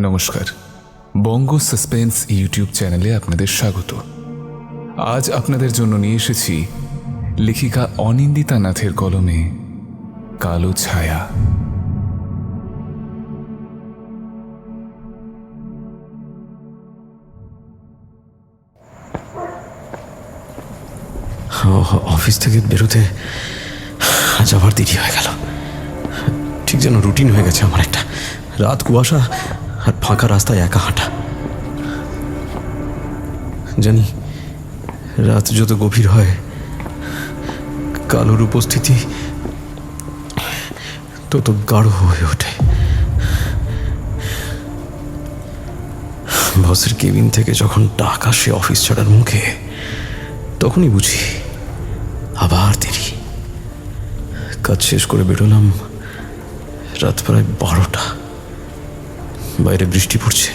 নমস্কার, বঙ্গ suspense YouTube চ্যানেলে আপনাদের স্বাগত। আজ আপনাদের জন্য নিয়ে এসেছি লেখিকা অনিন্দিতা নাথের কলমে কালো ছায়া। অফিস থেকে বেরোতে আজ আবার দেরি হয়ে গেল। ঠিক যেন রুটিন হয়ে গেছে আমার একটা। রাত, কুয়াশা আর ফাঁকা রাস্তায় একা হাঁটা। জানি রাত যত গভীর হয় কালোর উপস্থিতি তত গাঢ় হয়ে ওঠে। বসের কেবিন থেকে যখন ডাক আসে অফিস ছাড়ার মুখে, তখনই বুঝি আবার দেরি। কাজ শেষ করে বেরোলাম রাত প্রায় 12টা। বাইরে বৃষ্টি পড়ছে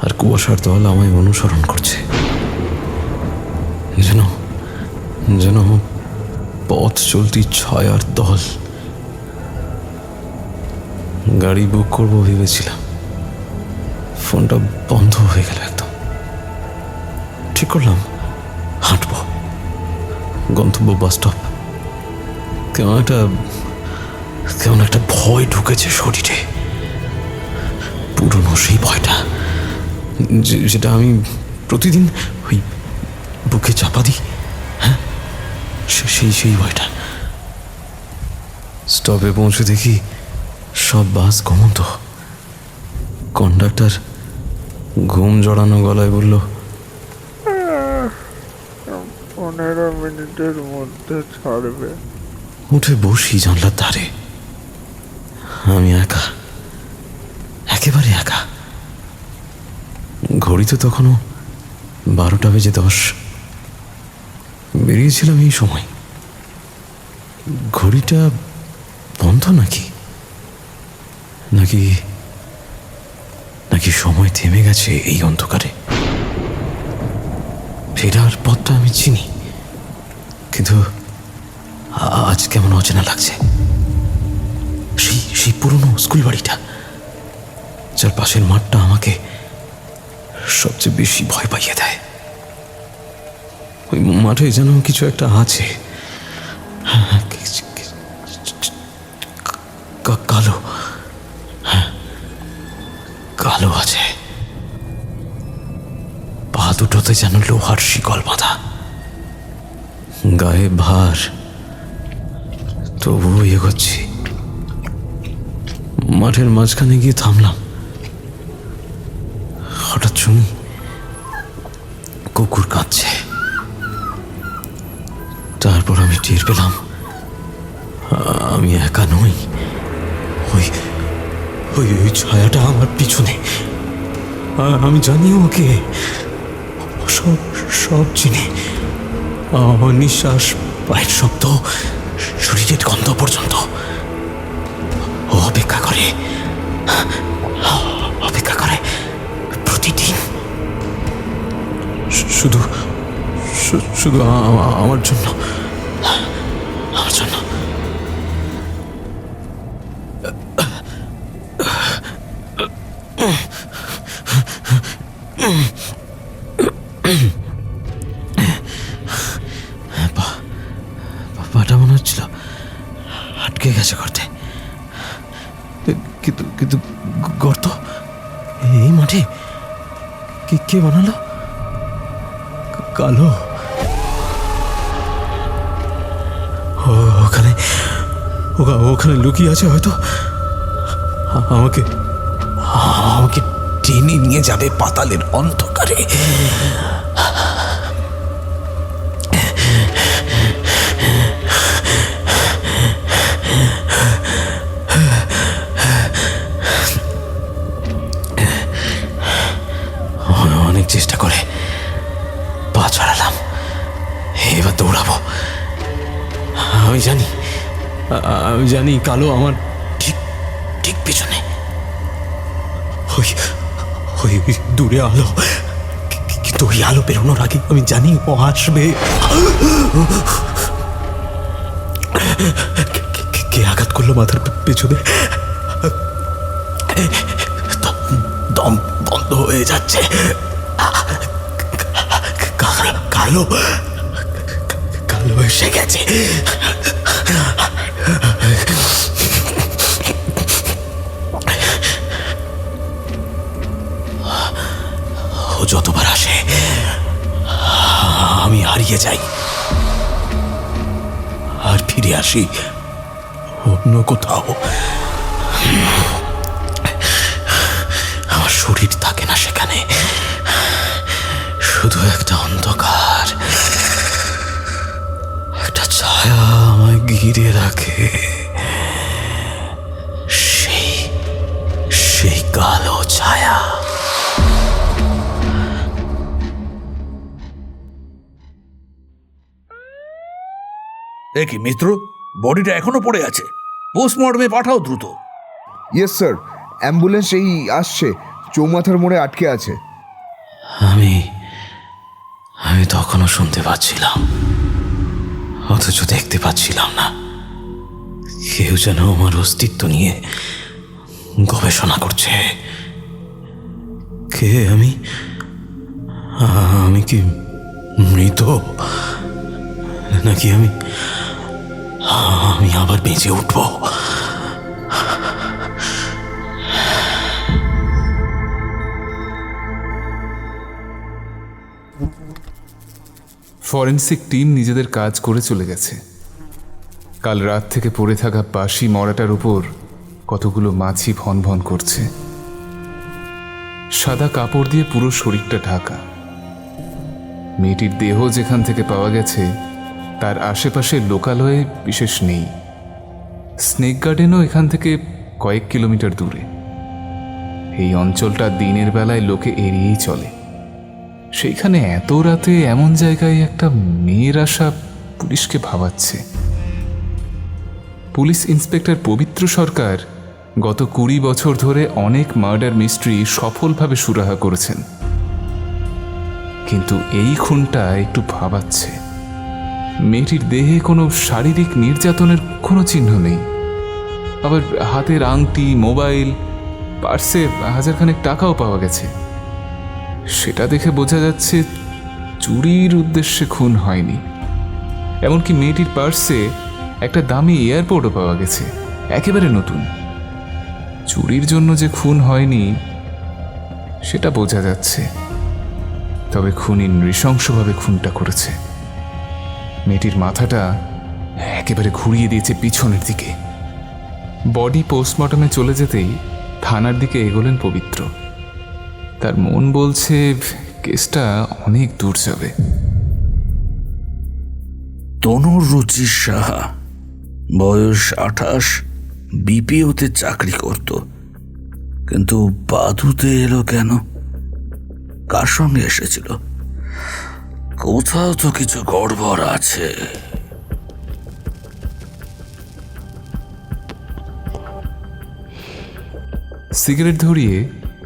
আর কুয়াশার দল আমায় অনুসরণ করছে। যেন যেন পথ চলতি ছায়ার দল। গাড়ি বুক করবো ভেবেছিলাম, ফোনটা বন্ধ হয়ে গেল একদম। ঠিক করলাম হাঁটবো। গন্তব্য বাস স্টপ। কেমন একটা ভয় ঢুকেছে শরীরে। পুরনো সেই ভয়টা যেটা আমি প্রতিদিন ওই বুকে চাপা দিই। হ্যাঁ, সেই ভয়টা। স্টপে পৌঁছে দেখি সব বাস ঘুমন্ত। কন্ডাক্টর ঘুম জড়ানো গলায় বলল, 15 মিনিটের মধ্যে ছাড়বে। উঠে বসি জানলার ধারে। আমি একা, একেবারে একা। ঘড়িতে তখনও 12:10। বেরিয়েছিলাম এই সময়। ঘড়িটা বন্ধ নাকি নাকি নাকি সময় থেমে গেছে এই অন্ধকারে। ফেরার পথটা আমি চিনি, কিন্তু আজ কেমন অচেনা লাগছে। সেই পুরনো স্কুল বাড়িটা, যার পাশের মাঠটা আমাকে সবচেয়ে বেশি ভয় পাইয়ে দেয়। ওই মাঠে যেন কিছু একটা আছে। কালো, হ্যাঁ কালো আছে। পা দুটোতে যেন লোহার শিকল বাঁধা। গায়ে ভার, তবুও এগোচ্ছি। মাঠের মাঝখানে গিয়ে থামলাম। হঠাৎ শুনি কুকুর কাঁদছে। তারপর আমি টের পেলাম আমি একা নই। ওই ওই ওই ছায়াটা আমার পিছনে। আমি জানি ওকে, সব চিনি। আমার নিঃশ্বাস, পায়ের শব্দ, শরীরের গন্ধ পর্যন্ত। ও অপেক্ষা করে প্রতিদিন, শুধু আমার জন্য। পাটা মনে হচ্ছিল আটকে গেছে গর্তে। কিন্তু গর্ত এই মাঠে কে বানালো? কালো। ওখানে লুকিয়ে আছে হয়তো। আমাকে টেনে নিয়ে যাবে পাতালের অন্ধকারে। অনেক চেষ্টা করে পা ছড়ালাম। এবার দৌড়াবো। আমি জানি কালো আমার ঠিক পিছনে। ওই দূরে আলো, কিন্তু ওই আলো বেরোনোর আগে আমি জানি ও আসবে। কে আঘাত করলো মাথার পেছনে? দম বন্ধ হয়ে যাচ্ছে। কালো কালো এসে গেছে। ও যতবার আসে আমি হারিয়ে যাই আর ফিরে আসি অন্য কোথাও। আমার শরীর থাকে না সেখানে, শুধু একটা অন্ধকার, একটা ছায়া আমায় ঘিরে রাখে। সেই কালো ছায়া। এ কি মিত্র, বডিটা এখনো পড়ে আছে, পোস্টমর্টমে পাঠাও দ্রুত। ইয়েস স্যার, অ্যাম্বুলেন্স এই আসছে, চৌমাথার মোড়ে আটকে আছে। আমি তখনও শুনতে পাচ্ছিলাম, অথচ দেখতে পাচ্ছিলাম না। কেউ যেন আমার অস্তিত্ব নিয়ে গবেষণা করছে। কে আমি? আমি কি মৃত, নাকি আমি আবার বেঁচে উঠব? ফরেন্সিক টিম নিজেদের কাজ করে চলে গেছে। কাল রাত থেকে পড়ে থাকা বাসি মরাটার উপর কতগুলো মাছি ভন ভন করছে। সাদা কাপড় দিয়ে পুরো শরীরটা ঢাকা। মেয়েটির দেহ যেখান থেকে পাওয়া গেছে তার আশেপাশে লোকালয়ে বিশেষ নেই। স্নেক গার্ডেনও এখান থেকে কয়েক কিলোমিটার দূরে। এই অঞ্চলটা দিনের বেলায় লোকে এড়িয়েই চলে। সেইখানে এত রাতে এমন জায়গায় একটা মেয়ের আসা পুলিশকে ভাবাচ্ছে। পুলিশ ইন্সপেক্টর পবিত্র সরকার গত 20 বছর ধরে অনেক মার্ডার মিস্ট্রি সফলভাবে সুরাহা করেছেন, কিন্তু এই খুনটা একটু ভাবাচ্ছে। মেয়েটির দেহে কোনো শারীরিক নির্যাতনের কোনো চিহ্ন নেই। আবার হাতের আংটি, মোবাইল, পার্সে 1000 খানেক টাকাও পাওয়া গেছে। সেটা দেখে বোঝা যাচ্ছে চুরির উদ্দেশ্যে খুন হয়নি। এমনকি মেয়েটির পার্সে একটা দামি এয়ারপোর্টও পাওয়া গেছে, একেবারে নতুন। চুরির জন্য যে খুন হয়নি সেটা বোঝা যাচ্ছে, তবে খুনি নৃশংসভাবে খুনটা করেছে। মেয়েটির মাথাটা একেবারে ঘুরিয়ে দিয়েছে পিছনের দিকে। বডি পোস্টমর্টমে চলে যেতেই থানার দিকে এগোলেন পবিত্র। তার মন বলছে কেসটা অনেক দূর যাবে। তনুর রুচি সাহা, বয়স 28, বিপিওতে চাকরি করত, কিন্তু বাদুতে এলো কেন? কার সঙ্গে এসেছিল? কোথাও তো কিছু গড়বড় আছে। সিগারেট ধরিয়ে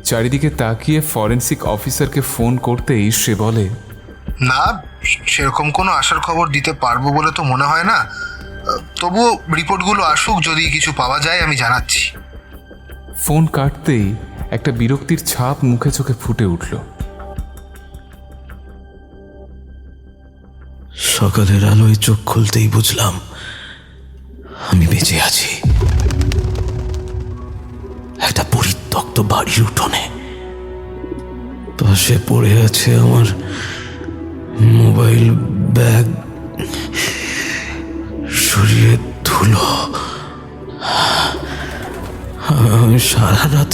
চারিদিকে তাকিয়ে ফরেন্সিক অফিসারকে ফোন করতেই সে বলে, না, সেরকম কোনো আসার খবর দিতে পারবো বলে তো মনে হয় না। তবুও রিপোর্টগুলো আসুক, যদি কিছু পাওয়া যায় আমি জানাচ্ছি। ফোন কাটতেই একটা বিরক্তির ছাপ মুখে চোখে ফুটে উঠল। সকালের আলোয় চোখ খুলতেই বুঝলাম আমি বেঁচে আছি। একটা পরিত্যক্ত বাড়ির উঠোনে পাশে পড়ে আছে আমার মোবাইল, ব্যাগ, শরীরে ধুলো। আমি সারা রাত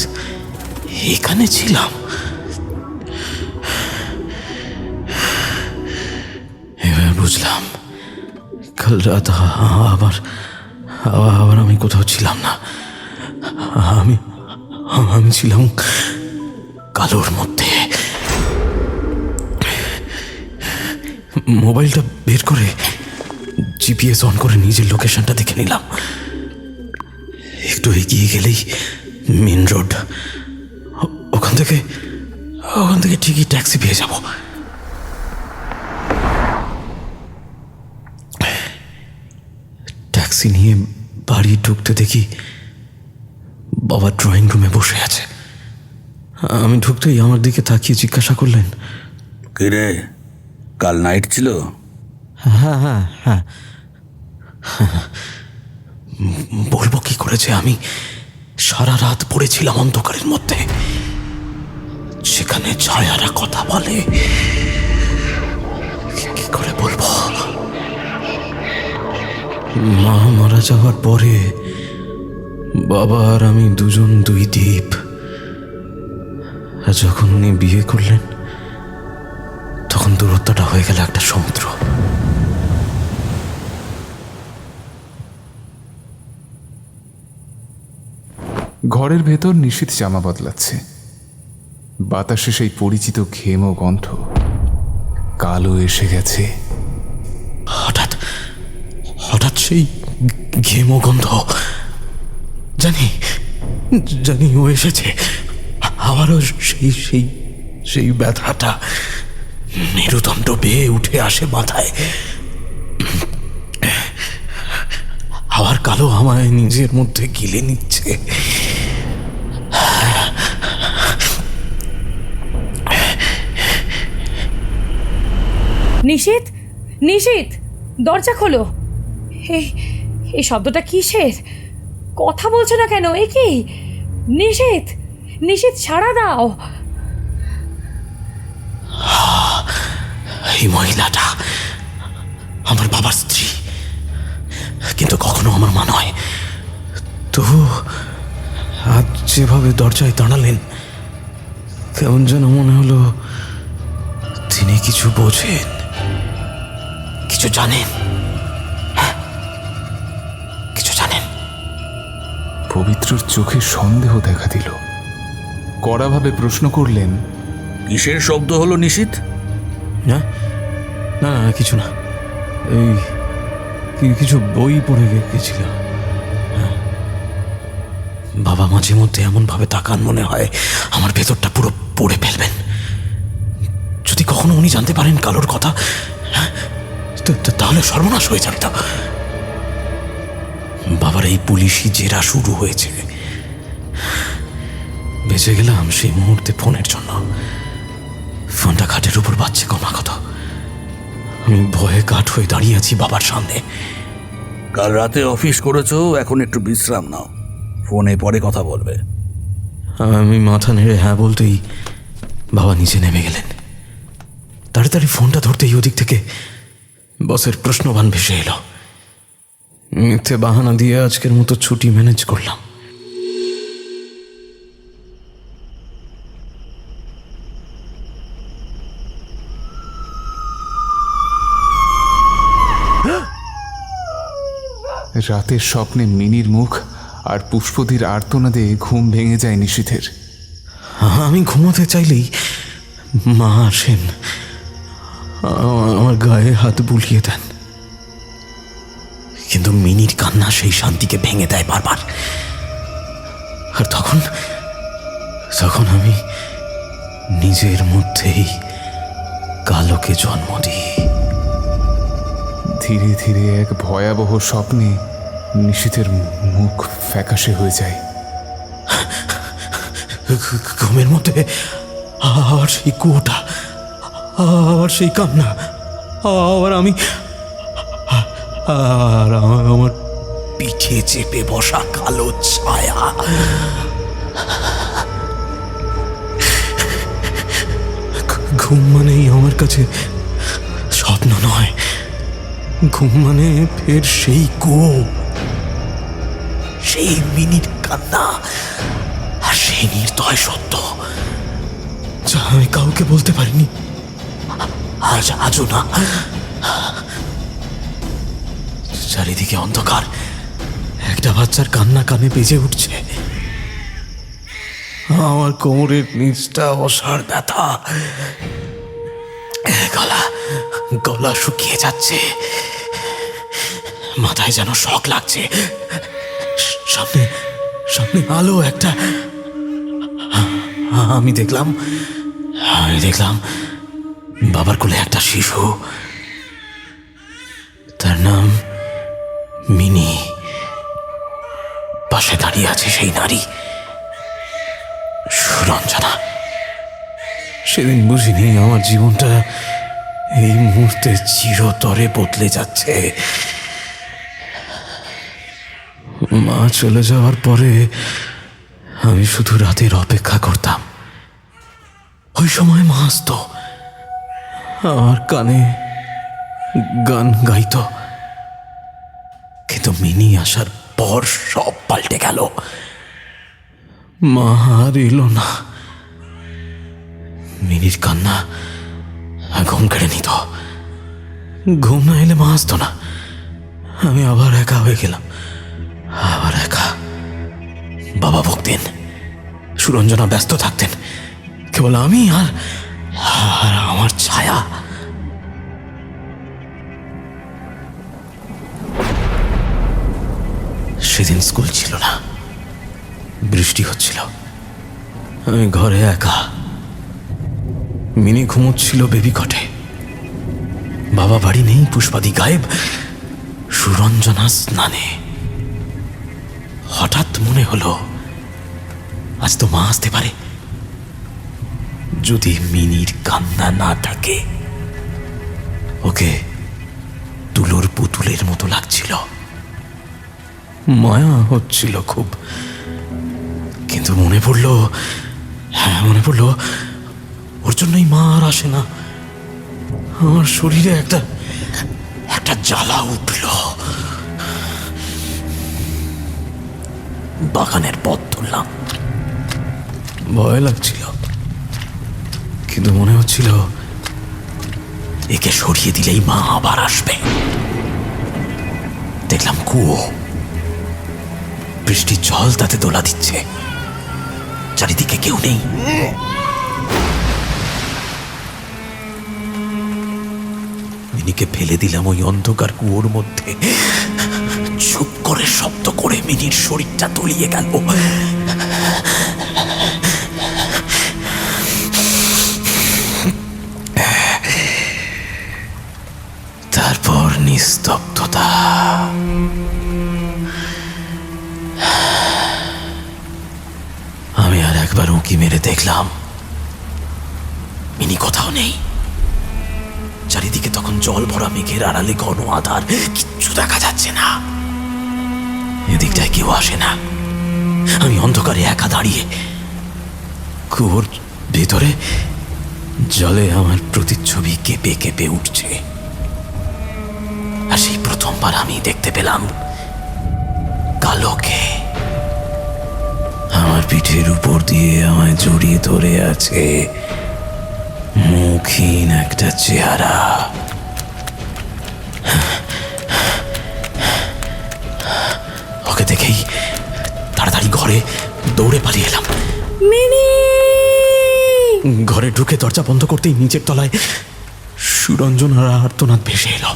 এখানে ছিলাম। এবার বুঝলাম কাল রাত আবার আমি কোথাও ছিলাম না। আমি ছিলাম কালোর মধ্যে। মোবাইলটা বের করে জিপিএস অন করে নিজের লোকেশনটা দেখে নিলাম। একটু এগিয়ে গেলেই মেন রোড। ওখান থেকে ঠিকই ট্যাক্সি পেয়ে যাব। ট্যাক্সি নিয়ে বাড়ি ঢুকতে দেখি বাবা ড্রয়িং রুমে বসে আছে, আমি ঢুকতেই আমার দিকে তাকিয়ে জিজ্ঞাসা করলেন, কিরে, কাল নাইট ছিল? হ্যাঁ হ্যাঁ হ্যাঁ। বলবো কি করেছে? আমি সারা রাত পড়েছিলাম অন্ধকারের মধ্যে, সেখানে ছায়ারা কথা বলে। কি করে বলবো? মা মারা যাওয়ার পরে বাবা আর আমি দুজন দুই দ্বীপ। আর যখন উনি বিয়ে করলেন তখন দূরত্বটা হয়ে গেল একটা সমুদ্র। ঘরের ভেতর নিশীথ জামা বদলাচ্ছে। বাতাসে সেই পরিচিত ঘেম ও গন্ধ। কালো এসে গেছে। হঠাৎ হঠাৎ সেই ঘেম ও গন্ধ। জানি জানি ও এসেছে। আবারও সেই সেই সেই ব্যথাটা মেরুদণ্ড বেয়ে উঠে আসে মাথায়। আবার কালো আমায় নিজের মধ্যে গিলে নিচ্ছে। নিশীথ, নিশীথ, দরজা খোলো। এই এই শব্দটা কিসের? কথা বলছো না কেন? এ কি? নিশীথ, নিশীথ, ছাড়া দাও। এই মহিলাটা আমার বাবার স্ত্রী, কিন্তু কখনো আমার মা নয়। তবু আজ যেভাবে দরজায় দাঁড়ালেন, কেমন যেন মনে হলো তিনি কিছু বোঝেন, কিছু জানেন। কিছু জানেন। পবিত্রর চোখে সন্দেহ দেখা দিল। কড়াভাবে প্রশ্ন করলেন, কিসের শব্দ হলো নিশীথ? না না না, কিছু না। এই কিছু বই পড়ে গেছিলাম। বাবা মাঝে মধ্যে এমন ভাবে তাকান, মনে হয় আমার ভেতরটা পুরো পড়ে ফেলবেন। যদি কখনো উনি জানতে পারেন কালোর কথা, তাহলে সর্বনাশ হয়ে যাবে। তো বাবার এই পুলিশি জেরা শুরু হয়েছে। বেঁচে গেলাম সেই মুহূর্তে ফোনের জন্য। ফোনটা খাটের উপর বাজছে ক্রমাগত। আমি ভয়ে কাঠ হয়ে দাঁড়িয়ে আছি বাবার সামনে। কাল রাতে অফিস করেছো, এখন একটু বিশ্রাম নাও, ফোনে পরে কথা বলবে। আমি মাথা নেড়ে হ্যাঁ বলতেই বাবা নিচে নেমে গেলেন। তাড়াতাড়ি ফোনটা ধরতেই ওদিক থেকে বসের প্রশ্নবাণ ভেসে এলো। মিথ্যে বাহানা দিয়ে আজকের মতো ছুটি ম্যানেজ করলাম। রাতের স্বপ্নে মিনির মুখ আর পুষ্পদির আর্তনাদে ঘুম ভেঙে যায় নিশীথের। আমি ঘুমাতে চাইলেই মা আসেন, আমার গায়ে হাত বুলিয়ে দেন। কিন্তু মিনির কান্না সেই শান্তিকে ভেঙে দেয় বারবার। আর তখন তখন আমি নিজের মধ্যেই কালোকে জন্ম দিই। ধীরে ধীরে এক ভয়াবহ স্বপ্নে নিশীথের মুখ ফ্যাকাশে হয়ে যায়। ঘুমের মধ্যে আবার সেই কুয়োটা, আবার সেই কান্না, আবার আমি, আর আমার পিঠে চেপে বসা কালো ছায়া। ঘুম মানেই আমার কাছে স্বপ্ন নয়, ঘুম মানে ফের সেই কুয়ো, সেই মিনিট কান্না আর সেই নির্দয় সত্য, যা আমি কাউকে বলতে পারিনি, আজও না। চারিদিকে অন্ধকার, একটা বাচ্চার কান্না কানে বেজে উঠছে। আমার কোমরের নিচটা অসাড় ব্যথা, গলা গলা শুকিয়ে যাচ্ছে, মাথায় যেন শক লাগছে। সামনে সামনে আলো একটা। আমি দেখলাম বাবার কোলে একটা শিশু, তার নাম মিনি। পাশে দাঁড়িয়ে আছে সেই নারী, সুরঞ্জনা। সেদিন বুঝিনি আমার জীবনটা এই মুহূর্তে চিরতরে বদলে যাচ্ছে। মা চলে যাওয়ার পরে আমি শুধু রাতের অপেক্ষা করতাম। ওই সময় মা আসতো, আমার কানে গান গাইতো। কিন্তু মিনি আসার পর সব পাল্টে গেল। মা আর এলো না। মিনির কান্না ঘুম কেড়ে নিত। ঘুম না এলে মা আসতো না। আমি আবার একা হয়ে গেলাম, আবার একা। বাবা বকতেন, সুরঞ্জনা ব্যস্ত থাকতেন, কেবল আমি আর আমার ছায়া। সেদিন স্কুল ছিল না, বৃষ্টি হচ্ছিল। আমি ঘরে একা। মিনি ঘুমোচ্ছিল বেবি কটে। বাবা বাড়ি নেই, পুষ্পাদি গায়েব, সুরঞ্জনা স্নানে। হঠাৎ মনে হলো আজ তো মা আসতে পারে। যদি মিনির কান্না না থাকে। ওকে তুলোর পুতুলের মতো লাগছিল, মায়া হচ্ছিল খুব। কিন্তু মনে পড়ল ওর জন্যই মা আর আসে না। আমার শরীরে একটা জ্বালা উঠল। বাগানের পথ ধরলাম। ভয় লাগছিল, কিন্তু মনে হচ্ছিল একে সরিয়ে দিলেই মা আবার আসবে। দেখলাম কুয়ো, বৃষ্টির জল তাতে দোলা দিচ্ছে। চারিদিকে কেউ নেই। মিনিকে ফেলে দিলাম ওই অন্ধকার কুয়োর মধ্যে। চুপ করে শব্দ করে মিনির শরীরটা তলিয়ে গেল। তারপর নিস্তব্ধতা। আমি আর একবার উঁকি মেরে দেখলাম, মিনি কোথাও নেই। চারিদিকে তখন জল ভরা মেঘের আড়ালে ঘন আধার, কিচ্ছু দেখা যাচ্ছে না। এদিকটায় কেউ আসে না। আমি অন্ধকারে একা দাঁড়িয়ে। কুয়োর ভেতরে জলে আমার প্রতিচ্ছবি কেঁপে কেঁপে উঠছে। আর সেই প্রথমবার আমি দেখতে পেলাম কালোকে। আমার পিঠের উপর দিয়ে আমায় জড়িয়ে ধরে আছে, মুখহীন একটা চেহারা। ওকে দেখেই তাড়াতাড়ি ঘরে দৌড়ে পালিয়ে এলাম। মিনি! ঘরে ঢুকে দরজা বন্ধ করতেই নিচের তলায় সুরঞ্জনার আর্তনাদ ভেসে এলো।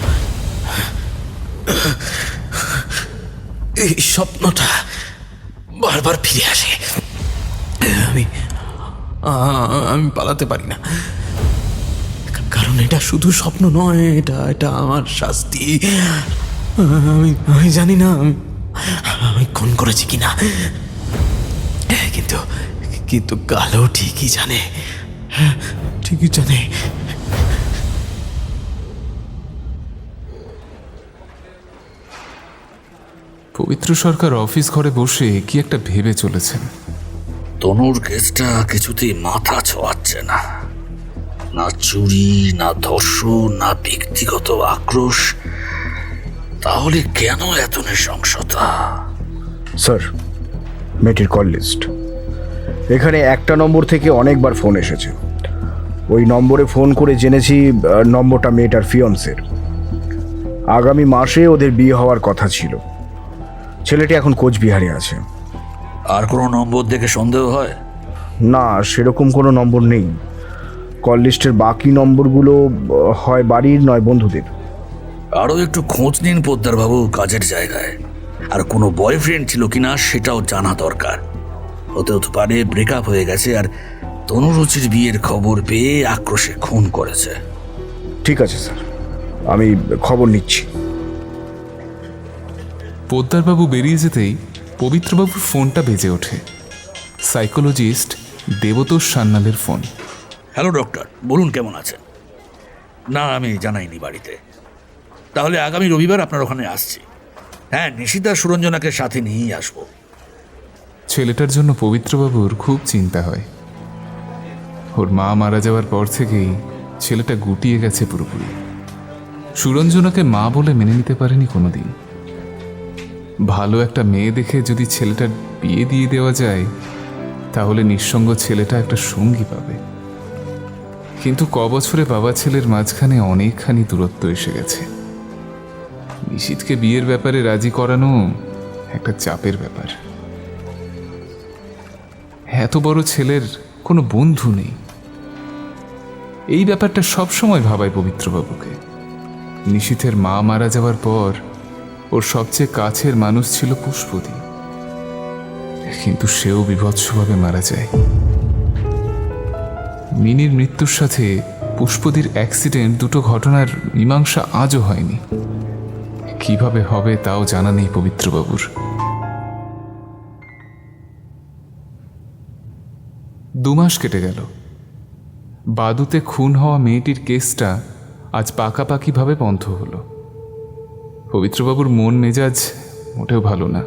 এই স্বপ্নটা বারবার ফিরে আসে। আমি পালাতে পারি না, কারণ এটা শুধু স্বপ্ন নয়, এটা আমার শাস্তি। আমি জানি না আমি খুন করেছি কিনা, কিন্তু কালো ঠিকই জানে। পবিত্র সরকার অফিস ঘরে বসে কি একটা ভেবে চলেছেন। তনুর কেসটা কিছুতেই মাথা ছোঁয়াচ্ছে না। না চুরি, না ধর্ষণ, না ব্যক্তিগত আক্রোশ। তাহলে কেন এত নৃশংসতা? স্যার, মেয়েটির কল লিস্ট। এখানে একটা নম্বর থেকে অনেকবার ফোন এসেছে। ওই নম্বরে ফোন করে জেনেছি নম্বরটা মেয়েটার ফিয়ন্সের। আগামী মাসে ওদের বিয়ে হওয়ার কথা ছিল। ছেলেটি এখন কোচবিহারে আছে। আর কোনো নম্বর দেখে সন্দেহ হয়? না, সেরকম কোনো নম্বর নেই। কল লিস্টের বাকি নম্বরগুলো হয় বাড়ির, নয় বন্ধুদের। আরও একটু খোঁজ নিন পোদ্দারবাবু কাজের জায়গায়। আর কোনো বয়ফ্রেন্ড ছিল কিনা সেটাও জানা দরকার। হতে পারে ব্রেকআপ হয়ে গেছে আর তনুরুচির বিয়ের খবর পেয়ে আক্রোশে খুন করেছে। ঠিক আছে স্যার, আমি খবর নিচ্ছি। পোদ্দারবাবু বেরিয়ে যেতেই পবিত্রবাবুর ফোনটা বেজে ওঠে। সাইকোলজিস্ট দেবতোষ সান্যালের ফোন। হ্যালো ডক্টর, বলুন কেমন আছেন? না, আমি জানাইনি বাড়িতে। তাহলে আগামী রবিবার আপনার ওখানে আসছি। হ্যাঁ, নিশিতা সুরঞ্জনাকে সাথে নিয়েই আসবো। ছেলেটার জন্য পবিত্রবাবুর খুব চিন্তা হয়। ওর মা মারা যাওয়ার পর থেকেই ছেলেটা গুটিয়ে গেছে পুরোপুরি। সুরঞ্জনাকে মা বলে মেনে নিতে পারেনি কোনোদিন। ভালো একটা মেয়ে দেখে যদি ছেলেটার বিয়ে দিয়ে দেওয়া যায়, তাহলে নিঃসঙ্গ ছেলেটা একটা সঙ্গী পাবে। কিন্তু কবছরে বাবা ছেলের মাঝখানে অনেকখানি দূরত্ব এসে গেছে। নিশিতকে বিয়ের ব্যাপারে রাজি করানো একটা চাপের ব্যাপার। এত বড় ছেলের কোনো বন্ধু নেই, এই ব্যাপারটা সবসময় ভাবায় পবিত্রবাবুকে। নিশিতের মা মারা যাওয়ার পর ওর সবচেয়ে কাছের মানুষ ছিল পুষ্পদি, কিন্তু সেও বিভৎসভাবে মারা যায়। মিনির মৃত্যুর সাথে পুষ্পদির অ্যাক্সিডেন্ট, দুটো ঘটনার মীমাংসা আজও হয়নি। কিভাবে হবে তাও জানা নেই পবিত্রবাবুর। 2 মাস কেটে গেল। বাদুতে খুন হওয়া মেয়েটির কেসটা আজ পাকাপাকিভাবে বন্ধ হলো। পবিত্রবাবুর মন মেজাজ মোটেও ভালো না।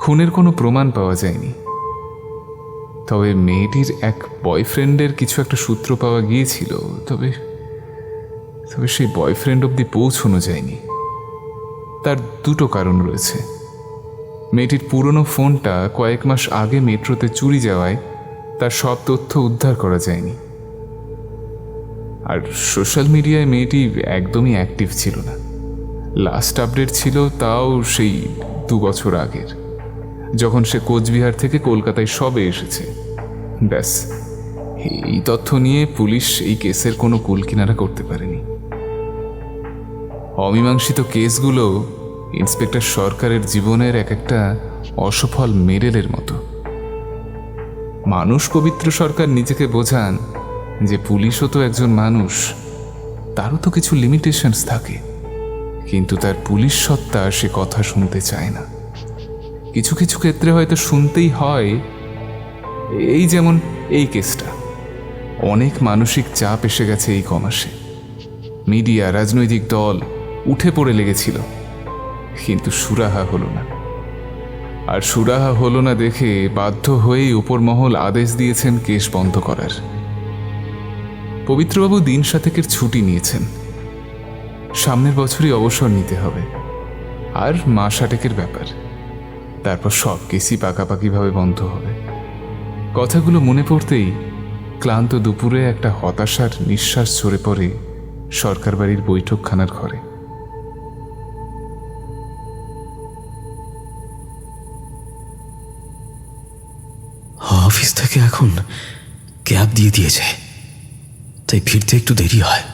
খুনের কোনো প্রমাণ পাওয়া যায়নি, তবে মেয়েটির এক বয়ফ্রেন্ডের কিছু একটা সূত্র পাওয়া গিয়েছিল। তবে সেই বয়ফ্রেন্ড অবধি পৌঁছানো যায়নি। তার দুটো কারণ রয়েছে। মেয়েটির পুরনো ফোনটা কয়েক মাস আগে মেট্রোতে চুরি যাওয়ায় তার সব তথ্য উদ্ধার করা যায়নি। আর সোশ্যাল মিডিয়ায় মেয়েটি একদমই অ্যাক্টিভ ছিল না। লাস্ট আপডেট ছিল তাও সেই 2 বছর আগের, যখন সে কোচবিহার থেকে কলকাতায় সবে এসেছে। ব্যাস, এই তথ্য নিয়ে পুলিশ এই কেসের কোনো কুলকিনারা করতে পারেনি। অমীমাংসিত কেসগুলো ইন্সপেক্টর সরকারের জীবনের এক একটা অসফল মেডেলের মতো। মানুষ পবিত্র সরকার নিজেকে বোঝান যে পুলিশও তো একজন মানুষ, তারও তো কিছু লিমিটেশনস থাকে, কিন্তু তার পুলিশ সত্তা সে কথা শুনতে চায় না। কিছু কিছু ক্ষেত্রে হয়তো শুনতেই হয়। এই যেমন এই কেসটা, অনেক মানসিক চাপ এসে গেছে এই কমাসে। মিডিয়া, রাজনৈতিক দল উঠে পড়ে লেগেছিল, কিন্তু সুরাহা হলো না। আর সুরাহা হলো না দেখে বাধ্য হয়েই উপর মহল আদেশ দিয়েছেন কেস বন্ধ করার। পবিত্রবাবু দিন 7 ছুটি নিয়েছেন। সামনের বছরই অবসর নিতে হবে। আর মাস 8 ব্যাপার, তারপর সব কেসই পাকাপাকিভাবে বন্ধ হবে। কথাগুলো মনে পড়তেই ক্লান্ত দুপুরে একটা হতাশার নিঃশ্বাস ঝরে পড়ে সরকার বাড়ির বৈঠকখানার ঘরে। অফিস থেকে এখন ক্যাব দিয়ে দিয়েছে, তাই ফিরতে একটু দেরি হয়।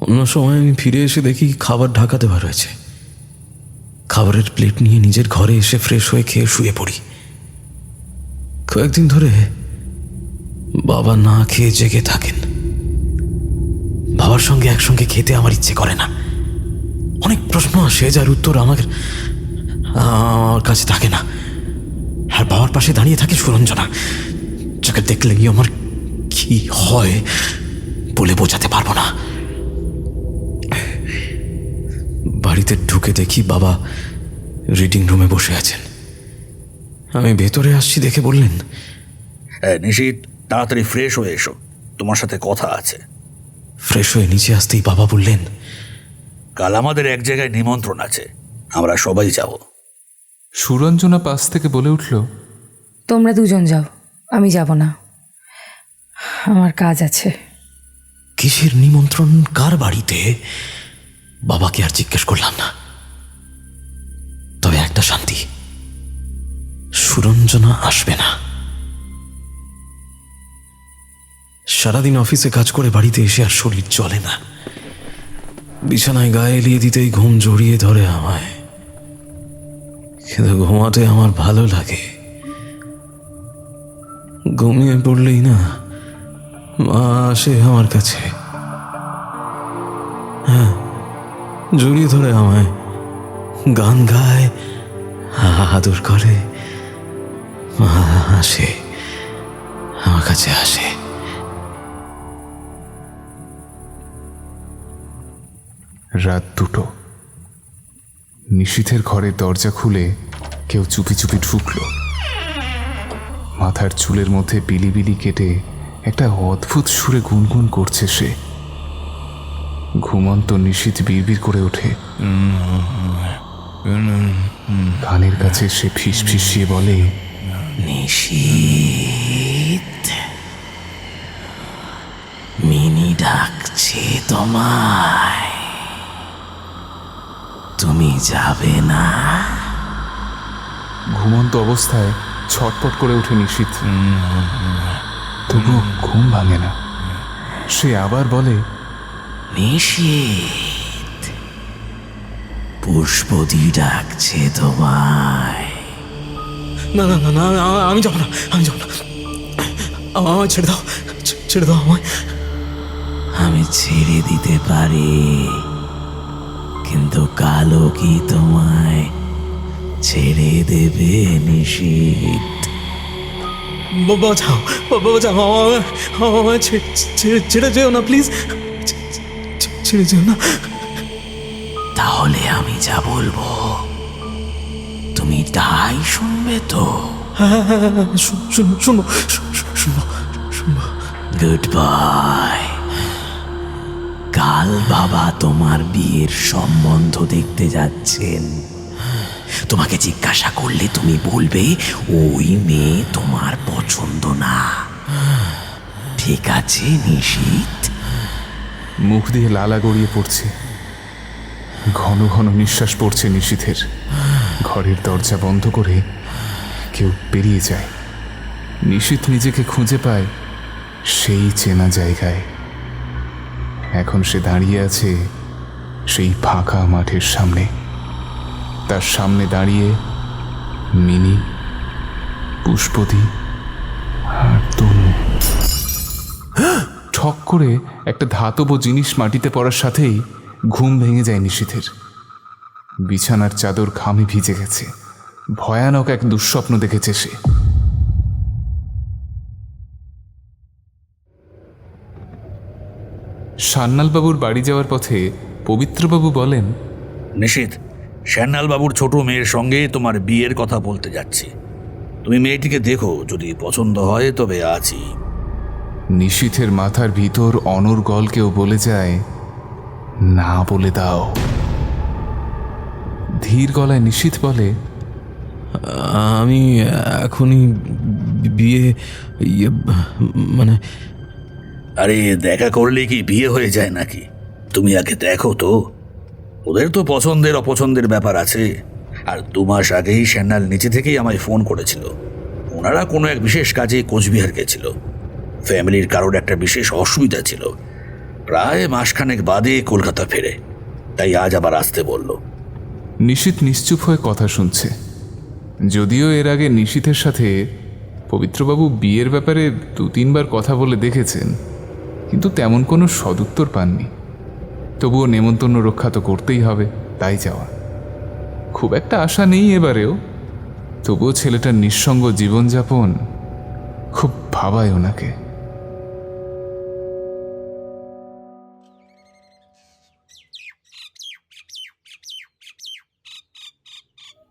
অন্য সময় আমি ফিরে এসে দেখি খাবার ঢাকা দেওয়া রয়েছে। খাবারের প্লেট নিয়ে নিজের ঘরে এসে ফ্রেশ হয়ে খেয়ে শুয়ে পড়ি। কয়েকদিন ধরে বাবা না খেয়ে জেগে থাকেন। বাবার সঙ্গে একসঙ্গে খেতে আমার ইচ্ছে করে না। অনেক প্রশ্ন আসে যার উত্তর আমার কাছে থাকে না। আর বাবার পাশে দাঁড়িয়ে থাকে সুরঞ্জনা, যাকে দেখলেই আমার কি হয় বলে বোঝাতে পারবো না। বাড়িতে ঢুকে দেখি বাবা রিডিং রুমে বসে আছেন। আমি ভেতরে আসছি দেখে বললেন, নিশিত, তাড়াতাড়ি ফ্রেশ হয়ে এসো, তোমার সাথে কথা আছে। ফ্রেশ হয়ে নিচে আসতেই বাবা বললেন, কাল আমাদের এক জায়গায় নিমন্ত্রণ আছে, আমরা সবাই যাব। সুরঞ্জনা পাশ থেকে বলে উঠল, তোমরা দুজন যাও, আমি যাব না, আমার কাজ আছে। কিসের নিমন্ত্রণ, কার বাড়িতে? বাবাকে আর জিজ্ঞেস করলাম না। তবে একটা শান্তি, সুরঞ্জনা আসবে না। সারাদিন অফিসে কাজ করে বাড়িতে এসে আর শরীর চলে না। বিছানায় গায়ে এলিয়ে দিতেই ঘুম জড়িয়ে ধরে আমায়, কিন্তু ঘুমাতে আমার ভালো লাগে। ঘুমিয়ে পড়লেই না মা আসে আমার কাছে, হ্যাঁ, জড়িয়ে ধরে আমায়, গান গায়, আদর করে। মা আসে, আমার কাছে আসে। রাত 2টো। নিশীথের ঘরের দরজা খুলে কেউ চুপি চুপি ঢুকলো। মাথার চুলের মধ্যে বিলি কেটে একটা অদ্ভুত সুরে গুনগুন করছে সে। ঘুমন্ত নিশীথ বিড়বিড় করে ওঠে। কানের কাছে সে ফিসফিসিয়ে বলে, নিশীথ, মিনি ডাকছে তোমায়, তুমি যাবে না? ঘুমন্ত অবস্থায় ছটপট করে ওঠে নিশীথ। তবুও ঘুম ভাঙে না। সে আবার বলে, নিশীথ, পুষ্পদি ডাকছে তোমায়। না না না না, আমি যাবো না, আমি যাবো না, আমায় ছেড়ে দাও, ছেড়ে দাও আমায়। আমি ছেড়ে দিতে পারি, কিন্তু কালো কি তোমায় ছেড়ে দেবে নিশীথ? বাঁচাও, বাঁচাও, আমায় ছেড়ে যেও না প্লিজ, ছেড়ে যেও না। তাহলে আমি যা বলবো তুমি তাই শুনবে তো? শুনবো, শুনবো। Good bye. কাল বাবা তোমার বিয়ের সম্বন্ধ দেখতে যাচ্ছেন। তোমাকে জিজ্ঞাসা করলে তুমি বলবে ওই মেয়ে তোমার পছন্দ না। ঠিক আছে নিশীথ? মুখ দিয়ে লালা গড়িয়ে পড়ছে। ঘন ঘন নিঃশ্বাস পড়ছে নিশীথের। ঘরের দরজা বন্ধ করে কেউ বেরিয়ে যায়। নিশীথ নিজেকে খুঁজে পায় সেই চেনা জায়গায়। এখন সে দাঁড়িয়ে আছে সেই ফাঁকা মাঠের সামনে। তার সামনে দাঁড়িয়ে মিনি, পুষ্পদি আর তনু। ঠক করে একটা ধাতব জিনিস মাটিতে পড়ার সাথেই ঘুম ভেঙে যায় নিশীথের। বিছানার চাদর ঘামে ভিজে গেছে। ভয়ানক এক দুঃস্বপ্ন দেখেছে সে। সান্যালবাবুর বাড়ি যাওয়ার পথে পবিত্রবাবু বলেন, নিশীথ, শ্যান্যালবাবুর ছোট মেয়ের সঙ্গে তোমার বিয়ের কথা বলতে যাচ্ছি। তুমি মেয়েটিকে দেখো, যদি পছন্দ হয় তবে আছি। নিশীথের মাথার ভিতর অনর্গল কেউ বলে যায়, না বলে দাও। ধীর গলায় নিশীথ বলে, আমি এখনই বিয়ে মানে আরে দেখা করলে কি বিয়ে হয়ে যায় নাকি? তুমি আগে দেখো তো। ওদের তো পছন্দের অপছন্দের ব্যাপার আছে। আর 2 মাস আগেই শ্যান্যাল নিচে থেকেই আমায় ফোন করেছিল। ওনারা কোনো এক বিশেষ কাজে কোচবিহার গেছিল। ফ্যামিলির কারোর একটা বিশেষ অসুবিধা ছিল। প্রায় মাসখানেক বাদে কলকাতা ফেরে। তাই আজ আবার আসতে বলল। নিশীথ নিশ্চুপ হয়ে কথা শুনছে। যদিও এর আগে নিশীথের সাথে পবিত্রবাবু বিয়ের ব্যাপারে 2-3 বার কথা বলে দেখেছেন, কিন্তু তেমন কোনো সদুত্তর পাননি। তবুও নেমন্তন্ন রক্ষা তো করতেই হবে, তাই যাওয়া। খুব একটা আশা নেই এবারেও। তবুও ছেলেটার নিঃসঙ্গ জীবনযাপন খুব ভাবায় ওনাকে।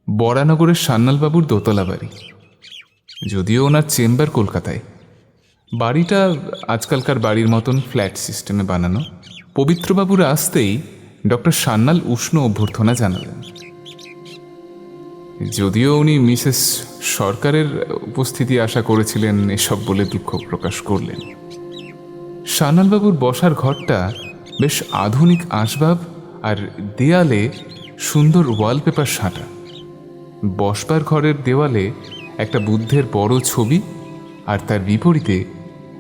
বরানগরের সান্যালবাবুর দোতলা বাড়ি। যদিও ওনার চেম্বার কলকাতায়। বাড়িটা আজকালকার বাড়ির মতন ফ্ল্যাট সিস্টেমে বানানো। পবিত্রবাবুরা আসতেই ডক্টর সান্যাল উষ্ণ অভ্যর্থনা জানালেন। যদিও উনি মিসেস সরকারের উপস্থিতি আশা করেছিলেন, এসব বলে দুঃখ প্রকাশ করলেন। সান্যালবাবুর বসার ঘরটা বেশ আধুনিক আসবাব আর দেয়ালে সুন্দর ওয়ালপেপার সাঁটা। বসবার ঘরের দেওয়ালে একটা বুদ্ধের বড় ছবি আর তার বিপরীতে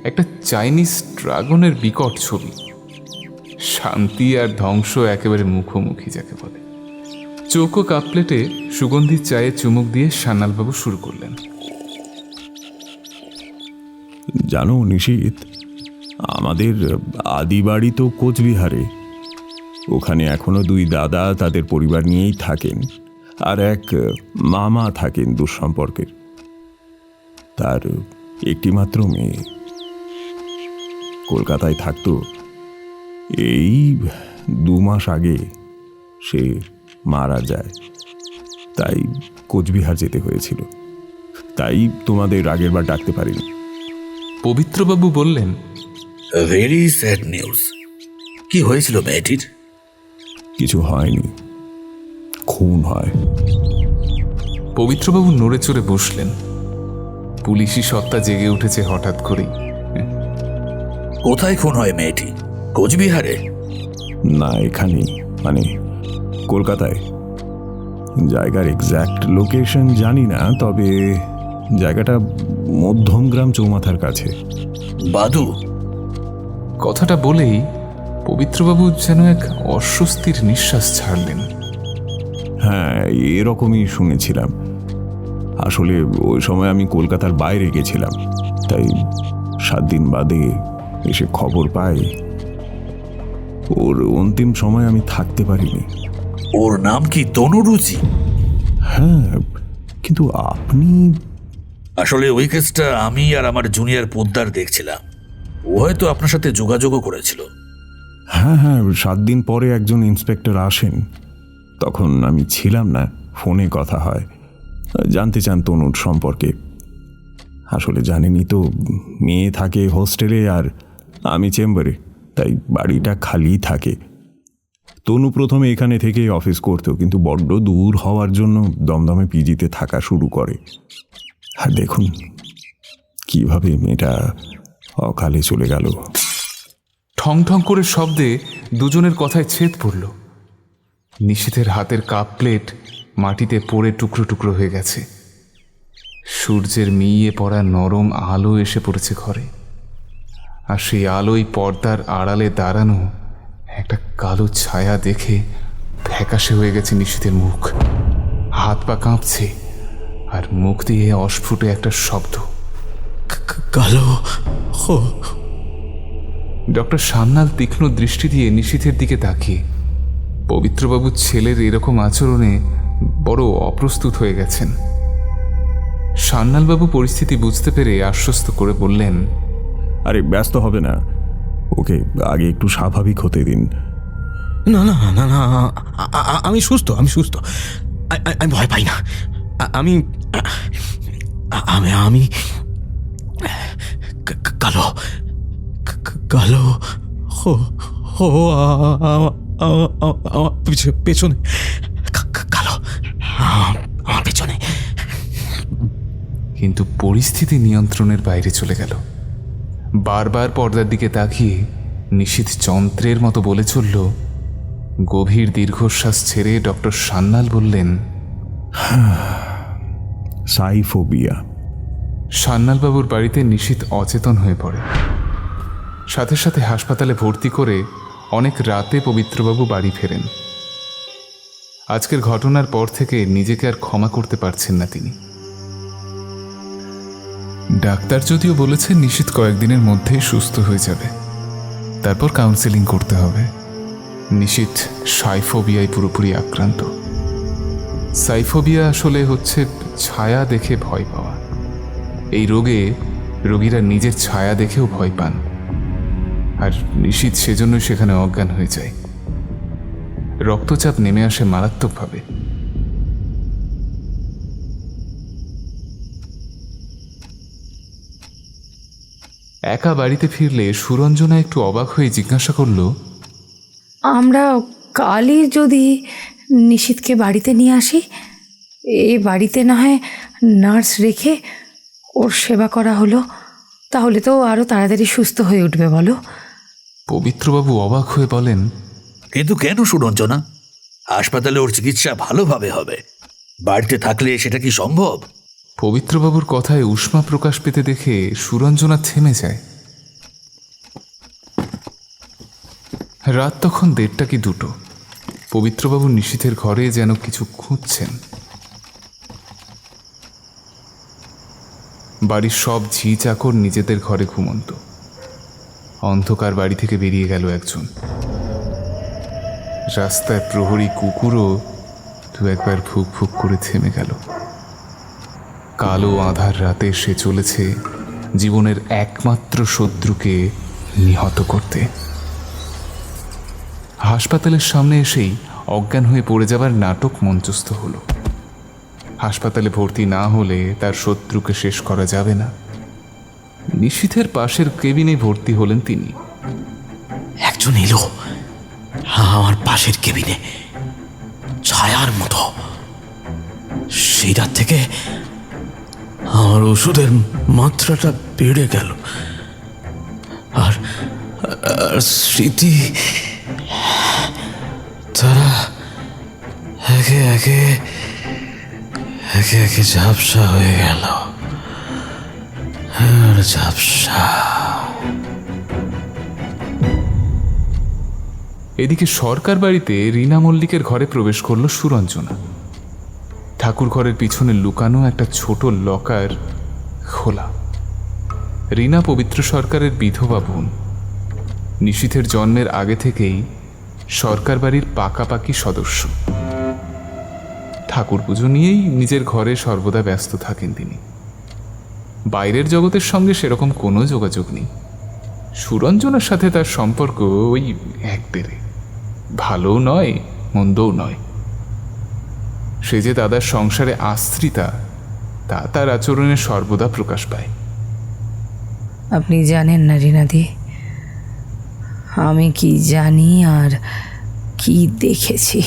একটা চাইনিজ ড্রাগনের বিকট ছবি। শান্তি আর ধ্বংস একেবারে মুখোমুখি যাকে বলে। চৌকো কাপ প্লেটে সুগন্ধি চায়ে চুমুক দিয়ে সান্যালবাবু শুরু করলেন। জানো নিশীথ, আমাদের আদি বাড়ি তো কোচবিহারে। ওখানে এখনো 2 দাদা তাদের পরিবার নিয়েই থাকেন, আর এক মামা থাকেন দুঃসম্পর্কের। তার একটি মাত্র মেয়ে, কলকাতায় থাকতো। এই 2 মাস আগে সে মারা যায়, তাই কোচবিহার যেতে হয়েছিল। তাই তোমাদের আগের বার ডাকতে পারিনি। পবিত্রবাবু বললেন, ভেরি স্যাড নিউজ। কি হয়েছিল মেয়েটির? কিছু হয়নি, খুন হয়। পবিত্রবাবু নড়ে চড়ে বসলেন। পুলিশি সত্তা জেগে উঠেছে হঠাৎ করেই। কোথায় খুন হয় মেয়েটি? কোচবিহারে? না, এখানেই, মানে কলকাতায়। জায়গার এক্স্যাক্ট লোকেশন জানি না, তবে জায়গাটা মধ্যমগ্রাম চৌমাথার কাছে। বাদু? কথাটা বলেই পবিত্রবাবু যেন এক অস্বস্তির নিঃশ্বাস ছাড়লেন। হ্যাঁ, এরকমই শুনেছিলাম। আসলে ওই সময় আমি কলকাতার বাইরে গেছিলাম, তাই 7 দিন বাদে এসে খবর পাই। ওর অন্তিম সময় আমি থাকতে পারিনি। ওর নাম কি তনুরুচি? হ্যাঁ, কিন্তু আপনি? আসলে ওই কেসটা আমি আর আমার জুনিয়র পোদ্দার দেখছিলাম। ও হয়তো আপনার সাথে যোগাযোগও করেছিল। হ্যাঁ হ্যাঁ, 7 দিন পরে একজন ইন্সপেক্টর আসেন, তখন আমি ছিলাম না। ফোনে কথা হয়, জানতে চান তনুর সম্পর্কে। আসলে জানেনই তো, মেয়ে থাকে হোস্টেলে আর আমি চেম্বারে, তাই বাড়িটা খালি থাকে। তনু প্রথমে এখানে থেকে অফিস করতো, কিন্তু বড্ড দূর হওয়ার জন্য দমদমে পিজিতে থাকা শুরু করে। আর দেখুন কিভাবে মেয়েটা অকালে চলে গেল। ঠং ঠং করে শব্দে দুজনের কথায় ছেদ পড়ল। নিশীথের হাতের কাপ প্লেট মাটিতে পড়ে টুকরো টুকরো হয়ে গেছে। সূর্যের মিইয়ে পড়া নরম আলো এসে পড়েছে ঘরে, আর সেই আলোয় পর্দার আড়ালে দাঁড়ানো একটা কালো ছায়া দেখে ফ্যাকাশে হয়ে গেছে নিশীথের মুখ। হাত পা কাঁপছে, আর মুখ দিয়ে অস্ফুটে একটা শব্দ, কালো। ডক্টর সান্যাল তীক্ষ্ণ দৃষ্টি দিয়ে নিশীথের দিকে তাকিয়ে পবিত্রবাবুর ছেলের এরকম আচরণে বড় অপ্রস্তুত হয়ে গেছেন। সান্যালবাবু পরিস্থিতি বুঝতে পেরে আশ্বস্ত করে বললেন, আরে ব্যস্ত হবে না, ওকে আগে একটু স্বাভাবিক হতে দিন। না না না না, আমি সুস্থ, আমি সুস্থ। আমি ভয় পাই না। আমি আমি আমি কালো কালো পেছনে কালো, আমার পেছনে। কিন্তু পরিস্থিতি নিয়ন্ত্রণের বাইরে চলে গেল। বারবার পর্দার দিকে তাকিয়ে নিশীথ যন্ত্রের মতো বলে চলল। গভীর দীর্ঘশ্বাস ছেড়ে ডক্টর সান্যাল বললেন, সাইফোবিয়া। সান্যালবাবুর বাড়িতে নিশীথ অচেতন হয়ে পড়ে। সাথে সাথে হাসপাতালে ভর্তি করে অনেক রাতে পবিত্রবাবু বাড়ি ফেরেন। আজকের ঘটনার পর থেকে নিজেকে আর ক্ষমা করতে পারছেন না তিনি। ডাক্তার যদিও বলেছেন নিশীথ কয়েকদিনের মধ্যেই সুস্থ হয়ে যাবে, তারপর কাউন্সেলিং করতে হবে। নিশীথ সাইফোবিয়ায় পুরোপুরি আক্রান্ত। সাইফোবিয়া আসলে হচ্ছে ছায়া দেখে ভয় পাওয়া। এই রোগে রোগীরা নিজের ছায়া দেখেও ভয় পান, আর নিশীথ সেজন্যই সেখানে অজ্ঞান হয়ে যায়। রক্তচাপ নেমে আসে মারাত্মকভাবে। একা বাড়িতে ফিরলে সুরঞ্জনা একটু অবাক হয়ে জিজ্ঞাসা করল, আমরা কালই যদি নিশীথকে বাড়িতে নিয়ে আসি, এই বাড়িতে না হয় নার্স রেখে ওর সেবা করা হলো, তাহলে তো আরও তাড়াতাড়ি সুস্থ হয়ে উঠবে বলো। পবিত্রবাবু অবাক হয়ে বলেন, কিন্তু কেন সুরঞ্জনা? হাসপাতালে ওর চিকিৎসা ভালোভাবে হবে, বাড়িতে থাকলে সেটা কি সম্ভব? পবিত্রবাবুর কথায় উষ্মা প্রকাশ পেতে দেখে সুরঞ্জনা থেমে যায়। রাত তখন 1:30 কি 2টো। পবিত্রবাবু নিশীথের ঘরে যেন কিছু খুঁজছেন। বাড়ির সব ঝি চাকর নিজেদের ঘরে ঘুমন্ত। অন্ধকার বাড়ি থেকে বেরিয়ে গেল একজন। রাস্তায় প্রহরী কুকুরও 2-1বার ফুক ফুক করে থেমে গেল। কালো আঁধার রাতে সে চলেছে জীবনের একমাত্র শত্রুকে নিহত করতে। হাসপাতালের সামনে এসেই অজ্ঞান হয়ে পড়ে যাবার নাটক মঞ্চস্থ হলো। হাসপাতালে ভর্তি না হলে তার শত্রুকে শেষ করা যাবে না। নিশীথের পাশের কেবিনে ভর্তি হলেন তিনি। একজন এলো আমার পাশের কেবিনে, ছায়ার মতো। সেই রাত থেকে আমার ওষুধের মাত্রাটা বেড়ে গেল, আর স্মৃতি তারা একে একে একে একে ঝাপসা হয়ে গেল, আর ঝাপসা। এদিকে সরকার বাড়িতে রীনা মল্লিকের ঘরে প্রবেশ করল সুরঞ্জনা। ঠাকুর ঘরের পিছনে লুকানো একটা ছোট লকার খোলা। রীনা পবিত্র সরকারের বিধবা বোন। নিশীথের জন্মের আগে থেকেই সরকার বাড়ির পাকাপাকি সদস্য। ঠাকুর পুজো নিয়েই নিজের ঘরে সর্বদা ব্যস্ত থাকেন তিনি। বাইরের জগতের সঙ্গে সেরকম কোনো যোগাযোগ নেই। সুরঞ্জনার সাথে তার সম্পর্ক ওই এক দেড়ে, ভালোও নয় মন্দও নয়। সে যে দাদার সংসারে আশ্রিতা তা তার আচরণে সর্বদা প্রকাশ পায়। আপনি জানেন না রীনাদি, আমি কি জানি আর কি দেখেছি।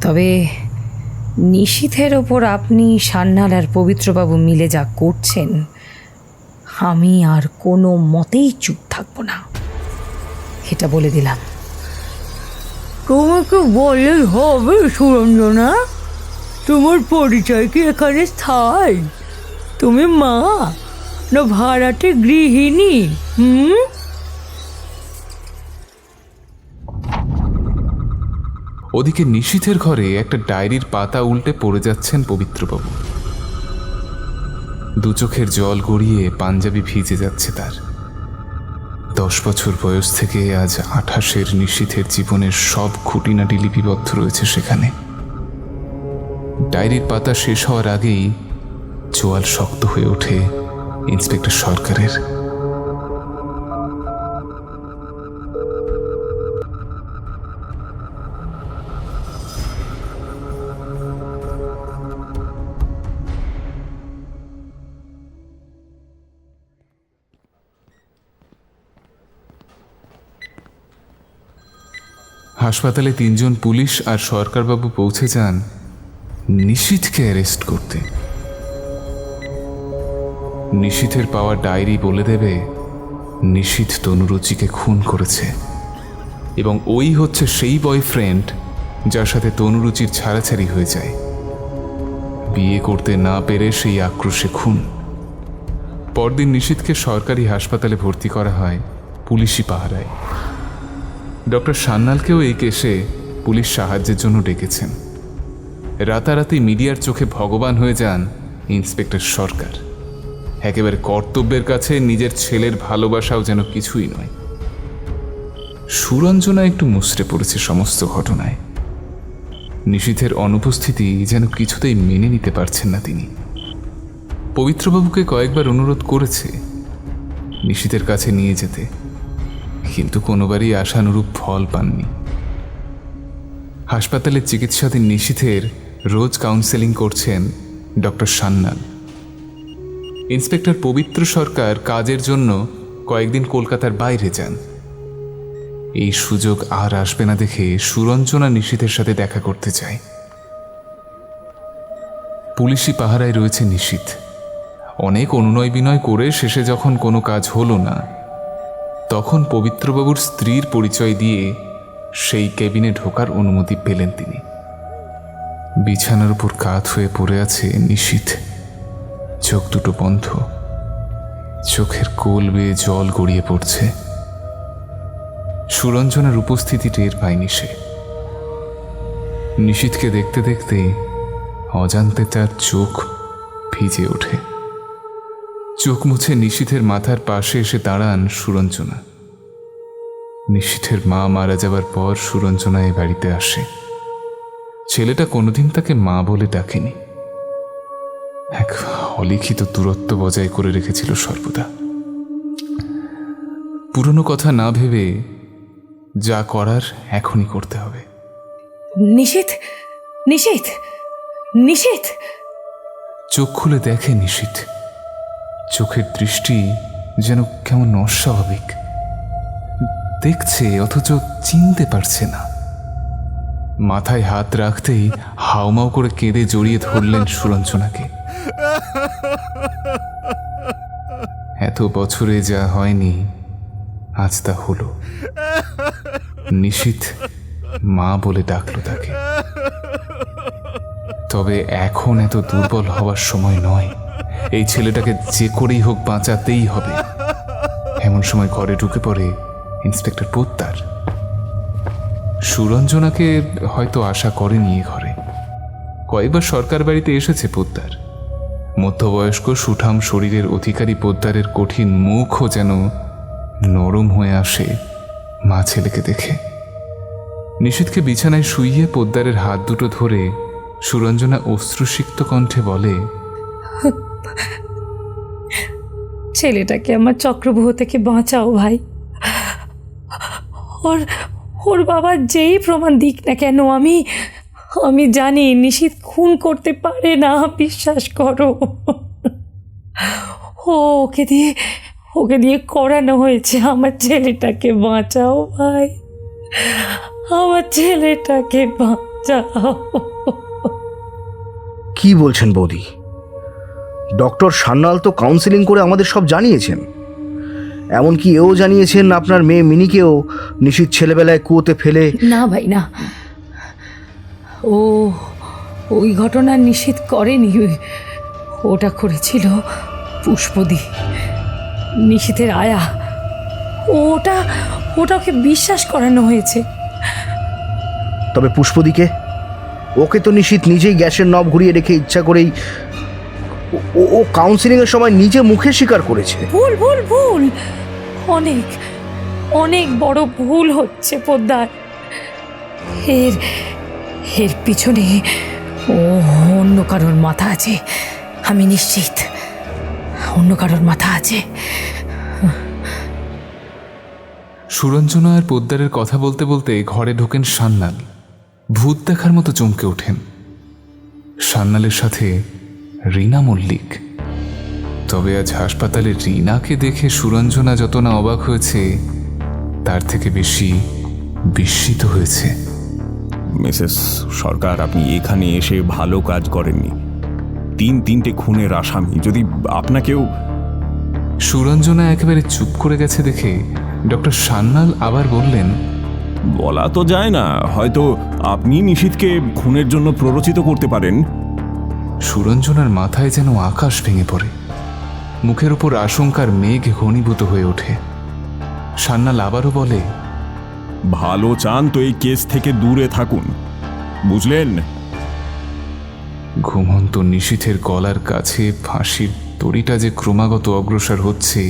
তবে নিশীথের ওপর আপনি সান্যাল আর পবিত্রবাবু মিলে যা করছেন, আমি আর কোনো মতেই চুপ থাকবো না, এটা বলে দিলাম। তোমাকে বলে হবে সুরঞ্জনা, তোমার পরিচয় কি এখানে স্থায়ী? তুমি মা না ভাড়াটে গৃহিণী? ওদিকে নিশীথের ঘরে একটা ডায়েরির পাতা উল্টে পড়ে যাচ্ছেন পবিত্রবাবু। দু চোখের জল গড়িয়ে পাঞ্জাবি ভিজে যাচ্ছে তার। 10 বছর বয়স থেকে আজ 28-এর নিশীথের জীবনের সব খুঁটিনাটি লিপিবদ্ধ রয়েছে সেখানে। ডায়েরির পাতা শেষ হওয়ার আগেই চোয়াল শক্ত হয়ে ওঠে ইন্সপেক্টর সরকারের। হাসপাতালে 3 জন পুলিশ আর সরকারবাবু পৌঁছে যান নিশীথকে অ্যারেস্ট করতে। নিশীথের পাওয়া ডায়েরি বলে দেবে নিশীথ তনুরুচিকে খুন করেছে, এবং ওই হচ্ছে সেই বয়ফ্রেন্ড যার সাথে তনুরুচির ছাড়াছাড়ি হয়ে যায়। বিয়ে করতে না পেরে সেই আক্রোশে খুন। পরদিন নিশীথকে সরকারি হাসপাতালে ভর্তি করা হয় পুলিশি পাহারায়। ডক্টর সান্যালকেও এই কেসে পুলিশ সাহায্যের জন্য ডেকেছেন। রাতারাতি মিডিয়ার চোখে ভগবান হয়ে যান ইন্সপেক্টর সরকার। একেবারে কর্তব্যের কাছে নিজের ছেলের ভালোবাসাও যেন কিছুই নয়। সুরঞ্জনা একটু মুচড়ে পড়েছে সমস্ত ঘটনায়। নিশীথের অনুপস্থিতি যেন কিছুতেই মেনে নিতে পারছেন না তিনি। পবিত্রবাবুকে কয়েকবার অনুরোধ করেছে নিশীথের কাছে নিয়ে যেতে, কিন্তু কোনোবারই আশানুরূপ ফল পাননি। হাসপাতালে চিকিৎসাধীন নিশীথের রোজ কাউন্সেলিং করছেন ডক্টর সান্যাল। ইন্সপেক্টর পবিত্র সরকার কাজের জন্য কয়েকদিন কলকাতার বাইরে যান। এই সুযোগ আর আসবে না দেখে সুরঞ্জনা নিশীথের সাথে দেখা করতে চায়। পুলিশি পাহারায় রয়েছে নিশীথ। অনেক অনুনয় বিনয় করে শেষে যখন কোনো কাজ হলো না, তখন পবিত্রবাবুর স্ত্রীর পরিচয় দিয়ে সেই কেবিনে ঢোকার অনুমতি পেলেন তিনি। বিছানার উপর কাত হয়ে পড়ে আছে নিশীথ, চোখ দুটো বন্ধ, চোখের কোল বেয়ে জল গড়িয়ে পড়ছে। সুরঞ্জনার উপস্থিতি টের পায়নি সে। নিশীথকে দেখতে দেখতে অজান্তে তার চোখ ভিজে ওঠে। চোখ মুছে নিশীথের মাথার পাশে এসে দাঁড়ান সুরঞ্জনা। নিশীথের মা মারা যাবার পর সুরঞ্জনা এ বাড়িতে আসে। ছেলেটা কোনোদিন তাকে মা বলে ডাকেনি। এক অলিখিত দূরত্ব বজায় করে রেখেছিল সর্বদা। পুরনো কথা না ভেবে যা করার এখনই করতে হবে। নিশীথ, নিশীথ, নিশীথ! চোখ খুলে দেখে নিশীথ। চোখের দৃষ্টি যেন কেমন অস্বাভাবিক, দেখছে অথচ চিনতে পারছে না। মাথায় হাত রাখতেই হাউমাউ করে কেঁদে জড়িয়ে ধরলেন সুরঞ্জনাকে। এত বছরে যা হয়নি আজ তা হলো। নিশীথ মা বলে ডাকলো তাকে। তবে এখন এত দুর্বল হওয়ার সময় নয়। এই ছেলেটাকে যে করেই হোক বাঁচাতেই হবে। এমন সময় ঘরে ঢুকে পড়ে ইন্সপেক্টর পোদ্দার। সুরঞ্জনাকে হয়তো আশা করেনি এ ঘরে। কয়েকবার সরকার বাড়িতে এসেছে পোদ্দার। মধ্যবয়স্ক সুঠাম শরীরের অধিকারী পোদ্দারের কঠিন মুখও যেন নরম হয়ে আসে মা ছেলেকে দেখে। নিশীথকে বিছানায় শুইয়ে পোদ্দারের হাত দুটো ধরে সুরঞ্জনা অশ্রুসিক্ত কণ্ঠে বলে, ছেলেটাকে আমার চক্রব্যূহ থেকে বাঁচাও ভাই। ওর ওর বাবা যেই প্রমাণ দিক না কেন, আমি জানি নিশীথ খুন করতে পারে না, বিশ্বাস করো। ওকে দিয়ে করানো হয়েছে। আমার ছেলেটাকে বাঁচাও ভাই, আমার ছেলেটাকে বাঁচাও। কি বলছেন বৌদি? ডক্টর সান্যাল তো কাউন্সিলিং করে আমাদের সব জানিয়েছেন। এমনকি এও জানিয়েছেন আপনার মেয়ে মিনিকেও নিশীথ ছেলেবেলায় কুয়োতে ফেলে। না ভাই না, ওই ঘটনা নিশীথ করেনি। ওটা করেছিল পুষ্পদি, নিশীথের আয়া। ওটাকে বিশ্বাস করানো হয়েছে। তবে পুষ্পদিকে, ওকে তো নিশীথ নিজেই গ্যাসের নব ঘুরিয়ে রেখে ইচ্ছা করেই ও কাউন্সিলিংয়ের সময় নিজে মুখে স্বীকার করেছে। ভুল ভুল ভুল, অনেক অনেক বড় ভুল হচ্ছে পোদ্দার। এর পিছনে অন্য কারোর মাথা আছে, আমি নিশ্চিত। অন্য কারোর মাথা আছে। সুরঞ্জনা আর পোদ্দারের কথা বলতে বলতে ঘরে ঢোকেন সান্যাল। ভূত দেখার মতো চমকে ওঠেন। সান্যালের সাথে রীনা মল্লিক। তবে আজ হাসপাতালে রীনাকে দেখে সুরঞ্জনা যত না অবাক হয়েছে, তার থেকে বেশি বিস্মিত হয়েছে। মিসেস সরকার, আপনি এখানে এসে ভালো কাজ করেননি। তিনটে খুনের আসামি যদি আপনাকেও। সুরঞ্জনা একেবারে চুপ করে গেছে দেখে ডক্টর সান্যাল আবার বললেন, বলা তো যায় না, হয়তো আপনি নিশীথকে খুনের জন্য প্ররোচিত করতে পারেন। সুরঞ্জনার মাথায় যেন আকাশ ভেঙে পড়ে। মুখের উপর আশঙ্কার মেঘ ঘনীভূত হয়ে ওঠে। সান্যাল আবারও বলে, ভালো চান তো এই কেস থেকে দূরে থাকুন, বুঝলেন? ঘুমন্ত নিশীথের গলার কাছে ফাঁসির দড়িটা যে ক্রমাগত অগ্রসর হচ্ছে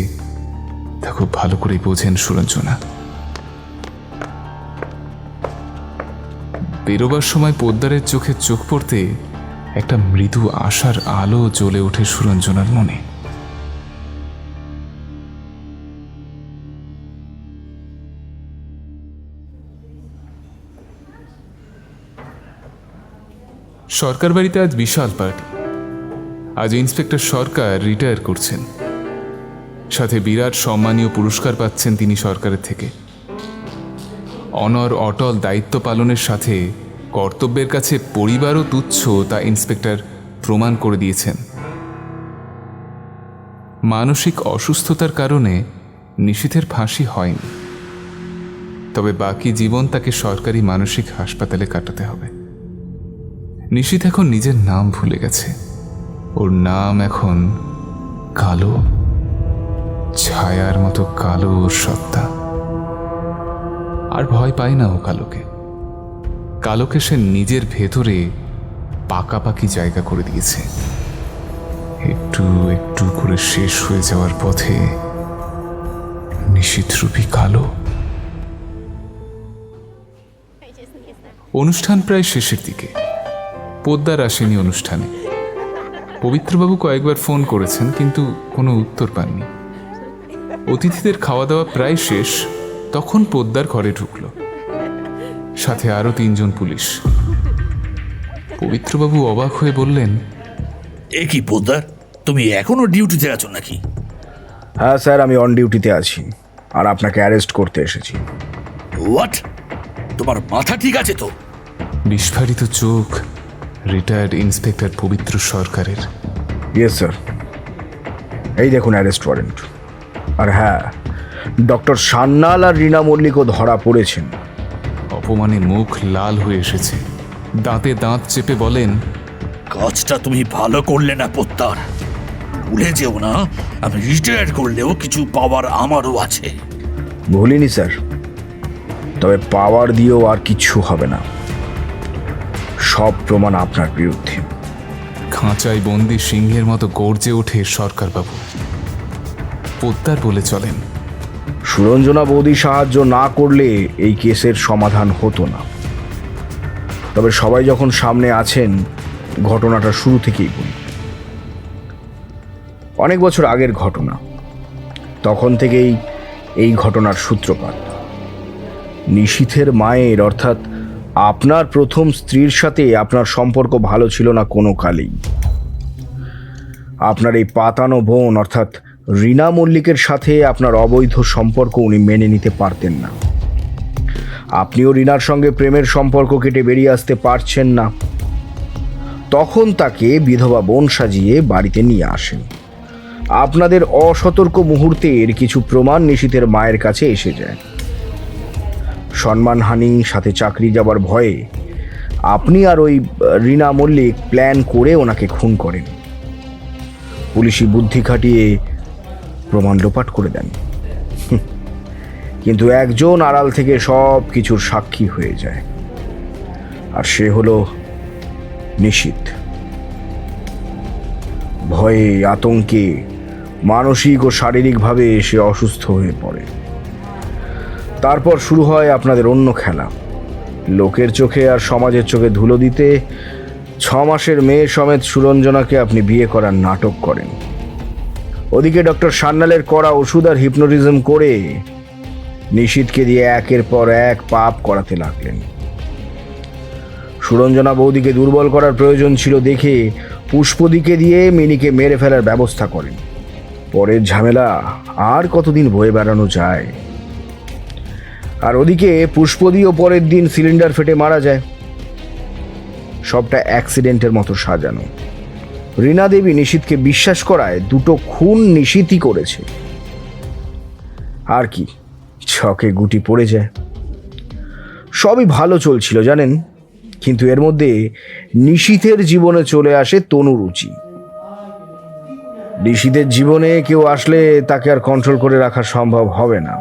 তা খুব ভালো করে বোঝেন সুরঞ্জনা। বেরোবার সময় পোদ্দারের চোখে চোখ পড়তে একটা মৃদু আশার আলো জ্বলে ওঠে সুরঞ্জনার মনে। সরকার বাড়িতে আজ বিশাল পার্টি। আজ ইন্সপেক্টর সরকার রিটায়ার করছেন। সাথে বিরাট সম্মানীয় পুরস্কার পাচ্ছেন তিনি সরকারের থেকে। অনর অটল দায়িত্ব পালনের সাথে কর্তব্যের কাছে পরিবারও তুচ্ছ তা ইন্সপেক্টর প্রমাণ করে দিয়েছেন। মানসিক অসুস্থতার কারণে নিশীথের ফাঁসি হয়নি, তবে বাকি জীবন তাকে সরকারি মানসিক হাসপাতালে কাটাতে হবে। নিশীথ এখন নিজের নাম ভুলে গেছে। ওর নাম এখন কালো, ছায়ার মতো কালো ওর সত্তা। আর ভয় পায় না ও কালোকে। কালোকে সে নিজের ভেতরে পাকাপাকি জায়গা করে দিয়েছে। একটু একটু করে শেষ হয়ে যাওয়ার পথে নিশীথরূপী কালো। অনুষ্ঠান প্রায় শেষের দিকে। পোদ্দার আসেনি অনুষ্ঠানে। পবিত্রবাবু কয়েকবার ফোন করেছেন, কিন্তু কোনো উত্তর পাননি। অতিথিদের খাওয়া দাওয়া প্রায় শেষ, তখন পোদ্দার ঘরে ঢুকল, সাথে আরও 3 জন পুলিশ। পবিত্রবাবু অবাক হয়ে বললেন, এ কি পোদ্দার, তুমি এখনো ডিউটিতে আছো নাকি? হ্যাঁ স্যার, আমি অন ডিউটিতে আছি, আর আপনাকে অ্যারেস্ট করতে এসেছি। হোয়াট? তোমার মাথা ঠিক আছে তো? বিস্ফারিত চোখ রিটায়ার্ড ইন্সপেক্টর পবিত্র সরকারের। ইয়েস স্যার, এই দেখুন অ্যারেস্ট ওয়ারেন্ট। আর হ্যাঁ, ডক্টর সান্যাল আর রীনা মল্লিকও ধরা পড়েছেন। অপমানে মুখ লাল হয়ে এসেছে, দাঁতে দাঁত চেপে বলেন, কাজটা তুমি ভালো করলে না পোদ্দার। ভুলে যেও না, আমি রিটায়ার করলেও কিছু পাওয়ার আমারও আছে। ভুলিনি স্যার, তবে পাওয়ার দিয়েও আর কিচ্ছু হবে না। সব প্রমাণ আপনার বিরুদ্ধে। খাঁচায় বন্দি সিংহের মতো গর্জে ওঠে সরকারবাবু। পোদ্দার বলে চলেন, সুরঞ্জনা বৌদি সাহায্য না করলে এই কেসের সমাধান হতো না। তবে সবাই যখন সামনে আছেন, ঘটনাটা শুরু থেকেই বলি। অনেক বছর আগের ঘটনা, তখন থেকেই এই ঘটনার সূত্রপাত। নিশীথের মায়ের, অর্থাৎ আপনার প্রথম স্ত্রীর সাথে আপনার সম্পর্ক ভালো ছিল না কোনো কালেই। আপনার এই পাতানো বোন অর্থাৎ রীনা মল্লিকের সাথে আপনার অবৈধ সম্পর্ক উনি মেনে নিতে পারতেন না। আপনিও রীনার সঙ্গে প্রেমের সম্পর্ক কেটে বেরিয়ে আসতে পারছেন না। তখন তাকে বিধবা বোন সাজিয়ে বাড়িতে নিয়ে আসেন। আপনাদের অসতর্ক মুহূর্তের কিছু প্রমাণ নিশীথের মায়ের কাছে এসে যায়। সম্মানহানি, সাথে চাকরি যাবার ভয়ে আপনি আর ওই রীনা মল্লিক প্ল্যান করে ওনাকে খুন করেন। পুলিশি বুদ্ধি খাটিয়ে প্রমাণ লোপাট করে দেন। কিন্তু একজন আড়াল থেকে সব কিছুর সাক্ষী হয়ে যায়, আর সে হলো নিশীথ। ভয়ে, আতঙ্কে, মানসিক ও শারীরিকভাবে সে অসুস্থ হয়ে পড়ে। তারপর শুরু হয় আপনাদের অন্য খেলা। লোকের চোখে আর সমাজের চোখে ধুলো দিতে 6 মাসের মেয়ে সমেত সুরঞ্জনাকে আপনি বিয়ে করার নাটক করেন। ওদিকে ডক্টর সান্যালের করা ওষুধ আর হিপনোটিজম করে নিশীথকে দিয়ে একের পর এক পাপ করাতে লাগলেন। সুরঞ্জনা বৌদিকে দুর্বল করার প্রয়োজন ছিল দেখে পুষ্পদিকে দিয়ে মিনিকে মেরে ফেলার ব্যবস্থা করেন। পরের ঝামেলা আর কতদিন বয়ে বেড়ানো যায়। আর ওদিকে পুষ্পদিও পরের দিন সিলিন্ডার ফেটে মারা যায়। সবটা অ্যাক্সিডেন্টের মতো সাজানো। রীনা দেবী নিশীথকে বিশ্বাস করায় 2টো খুন নিশীথই করেছে। আর কি, ছকে গুটি পড়ে যায়। সবই ভালো চলছিল জানেন, কিন্তু এর মধ্যে নিশীথের জীবনে চলে আসে তনুরুচি। নিশীথের জীবনে কেউ আসলে তাকে আর কন্ট্রোল করে রাখা সম্ভব হবে না।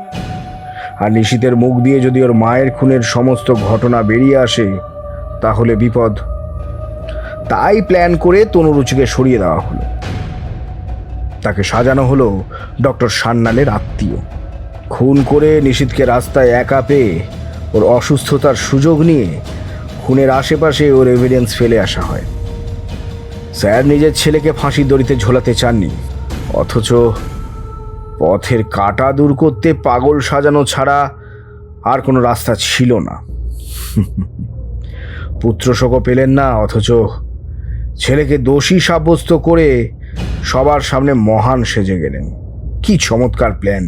আর নিশীথের মুখ দিয়ে যদি ওর মায়ের খুনের সমস্ত ঘটনা বেরিয়ে আসে, তাহলে বিপদ। তাই প্ল্যান করে তনুরুচিকে সরিয়ে দেওয়া হলো। তাকে সাজানো হলো ডক্টর সান্যালের আত্মীয়। খুন করে নিশীথকে রাস্তায় একা পেয়ে ওর অসুস্থতার সুযোগ নিয়ে খুনের আশেপাশে ওর এভিডেন্স ফেলে আসা হয়। স্যার নিজের ছেলেকে ফাঁসির দড়িতে ঝোলাতে চাননি, অথচ পথের কাঁটা দূর করতে পাগল সাজানো ছাড়া আর কোনো রাস্তা ছিল না। পুত্রশোকও পেলেন না, অথচ ছেলেকে দোষী সাব্যস্ত করে সবার সামনে মহান সেজে গেলেন। কি চমৎকার প্ল্যান!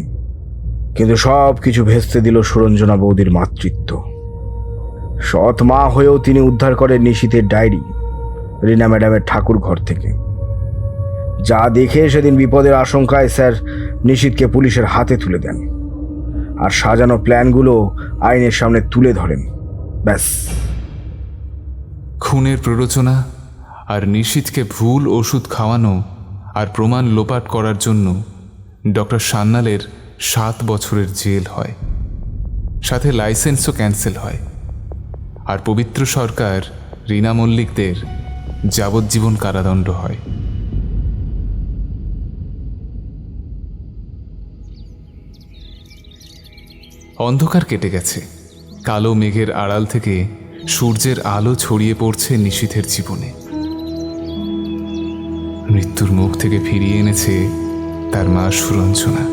কিন্তু সব কিছু ভেস্তে দিল সুরঞ্জনা বৌদির মাতৃত্ব। সৎ মা হয়েও তিনি উদ্ধার করেন নিশীথের ডায়েরি রীনা ম্যাডামের ঠাকুর ঘর থেকে। যা দেখে সেদিন বিপদের আশঙ্কায় স্যার নিশীথকে পুলিশের হাতে তুলে দেন, আর সাজানো প্ল্যানগুলো আইনের সামনে তুলে ধরেন। ব্যাস। খুনের প্ররোচনা আর নিশীথকে ভুল ওষুধ খাওয়ানো আর প্রমাণ লোপাট করার জন্য ডক্টর সান্যালের 7 বছরের জেল হয়, সাথে লাইসেন্সও ক্যান্সেল হয়। আর পবিত্র সরকার, রীনা মল্লিকদের যাবজ্জীবন কারাদণ্ড হয়। অন্ধকার কেটে গেছে। কালো মেঘের আড়াল থেকে সূর্যের আলো ছড়িয়ে পড়ছে নিশীথের জীবনে। মৃত্যুর মুখ থেকে ফিরিয়ে এনেছে তার মা সুরঞ্জনা।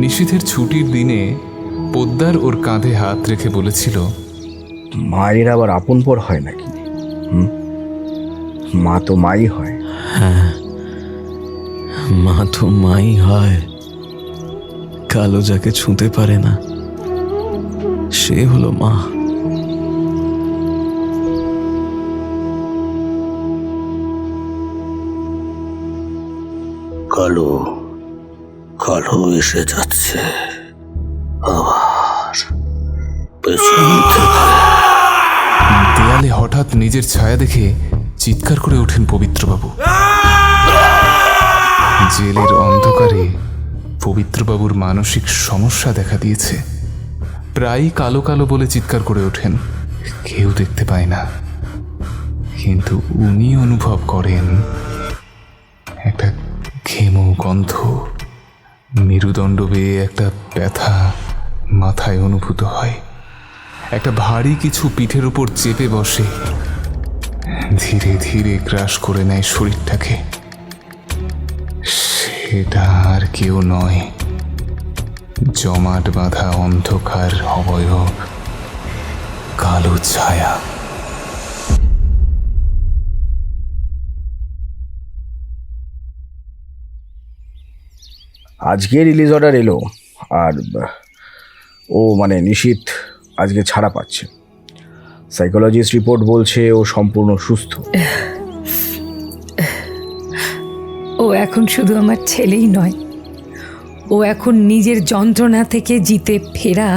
নিশীথের ছুটির দিনে পোদ্দার ওর কাঁধে হাত রেখে বলেছিল, মায়ের আবার আপনপর হয় নাকি? মা তো মাই হয়। হ্যাঁ, মা তো মাই হয়। কালো যাকে ছুঁতে পারে না সে হলো মা। কালো কালো এসে যাচ্ছে আবার পেছন থেকে। দেয়ালে হঠাৎ নিজের ছায়া দেখে চিৎকার করে ওঠেন পবিত্রবাবু। জেলের অন্ধকারে পবিত্রবাবুর মানসিক সমস্যা দেখা দিয়েছে। প্রায়ই কালো কালো বলে চিৎকার করে ওঠেন, কেউ দেখতে পায় না, কিন্তু উনি অনুভব করেন একটা ঘেমো গন্ধ, মেরুদণ্ড বেয়ে একটা ব্যথা মাথায় অনুভূত হয়। একটা ভারী কিছু পিঠের উপর চেপে বসে, ধীরে ধীরে গ্রাস করে নেয় শরীরটাকে। সেটা আর কেউ নয়, জমাট বাঁধা অন্ধকার অবয়ব, কালো ছায়া। আজকে রিলিজ অর্ডার এলো, আর ও মানে নিশীথ আজকে ছাড়া পাচ্ছে। সাইকোলজিস্ট রিপোর্ট বলছে ও সম্পূর্ণ সুস্থ। ও এখন শুধু আমার ছেলেই নয়, ও এখন নিজের যন্ত্রণা থেকে জিতে ফেরা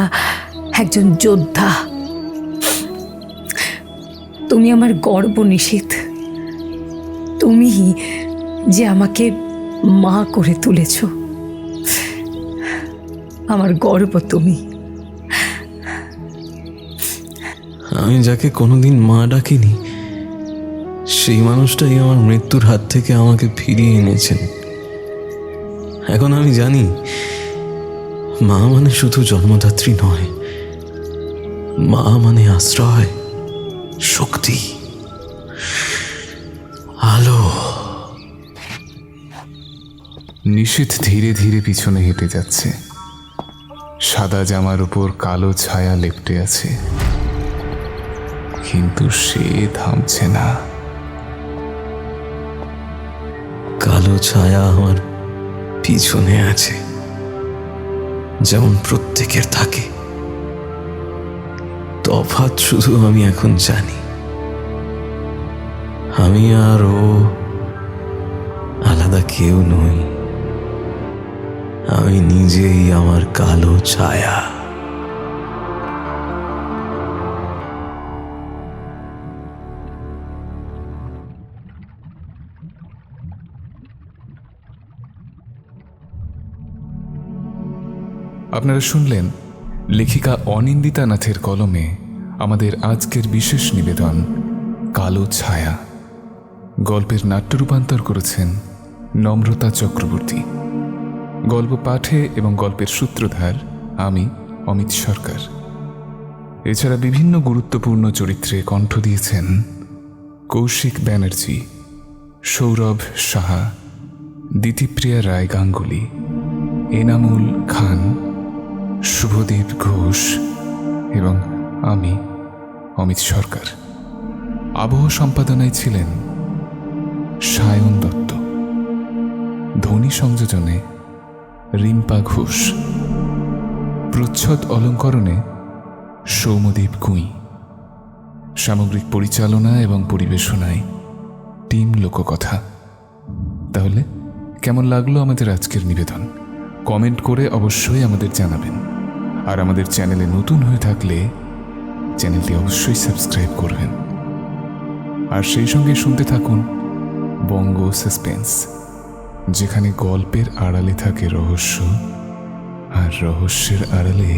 একজন যোদ্ধা। তুমি আমার গর্ব নিশীথ, তুমি যে আমাকে মা করে তুলেছ, আমার গর্ব তুমি। আমি যাকে কোনোদিন মা ডাকিনি সেই মানুষটাই আমার মৃত্যুর হাত থেকে আমাকে ফিরিয়ে এনেছেন। এখন আমি জানি মা মানে শুধু জন্মদাত্রী নয়, মা মানে আশ্রয়, শক্তি, আলো। নিশীথ ধীরে ধীরে পিছনে হেঁটে যাচ্ছে। সাদা জামার উপর কালো ছায়া লেপ্টে আছে, কিন্তু সে থামছে না। কালো ছায়া আমার পিছনে আছে, যেমন প্রত্যেকের থাকে। তফাৎ শুধু আমি এখন জানি, আমি আর ও আলাদা কেউ নই। আমি নিজেই আমার কালো ছায়া। আপনারা শুনলেন লেখিকা অনিন্দিতা নাথের কলমে আমাদের আজকের বিশেষ নিবেদন কালো ছায়া। গল্পের নাট্য রূপান্তর করেছেন নম্রতা চক্রবর্তী। গল্প পাঠে এবং গল্পের সূত্রধার আমি অমিত সরকার। এছাড়া বিভিন্ন গুরুত্বপূর্ণ চরিত্রে কণ্ঠ দিয়েছেন কৌশিক ব্যানার্জি, সৌরভ সাহা, দিতিপ্রিয়া রায় গাঙ্গুলি, এনামুল খান, শুভদীপ ঘোষ এবং আমি অমিত সরকার। আবহ সম্পাদনায় ছিলেন সায়ন দত্ত। ধ্বনি সংযোজনে রিম্পা ঘোষ। প্রচ্ছদ অলঙ্করণে সৌমদীপ গুঁই। সামগ্রিক পরিচালনা এবং পরিবেশনায় টিম লোককথা। তাহলে কেমন লাগলো আমাদের আজকের নিবেদন? কমেন্ট করে অবশ্যই আমাদের জানাবেন। আর আমাদের চ্যানেলে নতুন হয়ে থাকলে চ্যানেলটি অবশ্যই সাবস্ক্রাইব করবেন। আর সেই সঙ্গে শুনতে থাকুন বঙ্গ সাসপেন্স, যেখানে গল্পের আড়ালে থাকে রহস্য, আর রহস্যের আড়ালে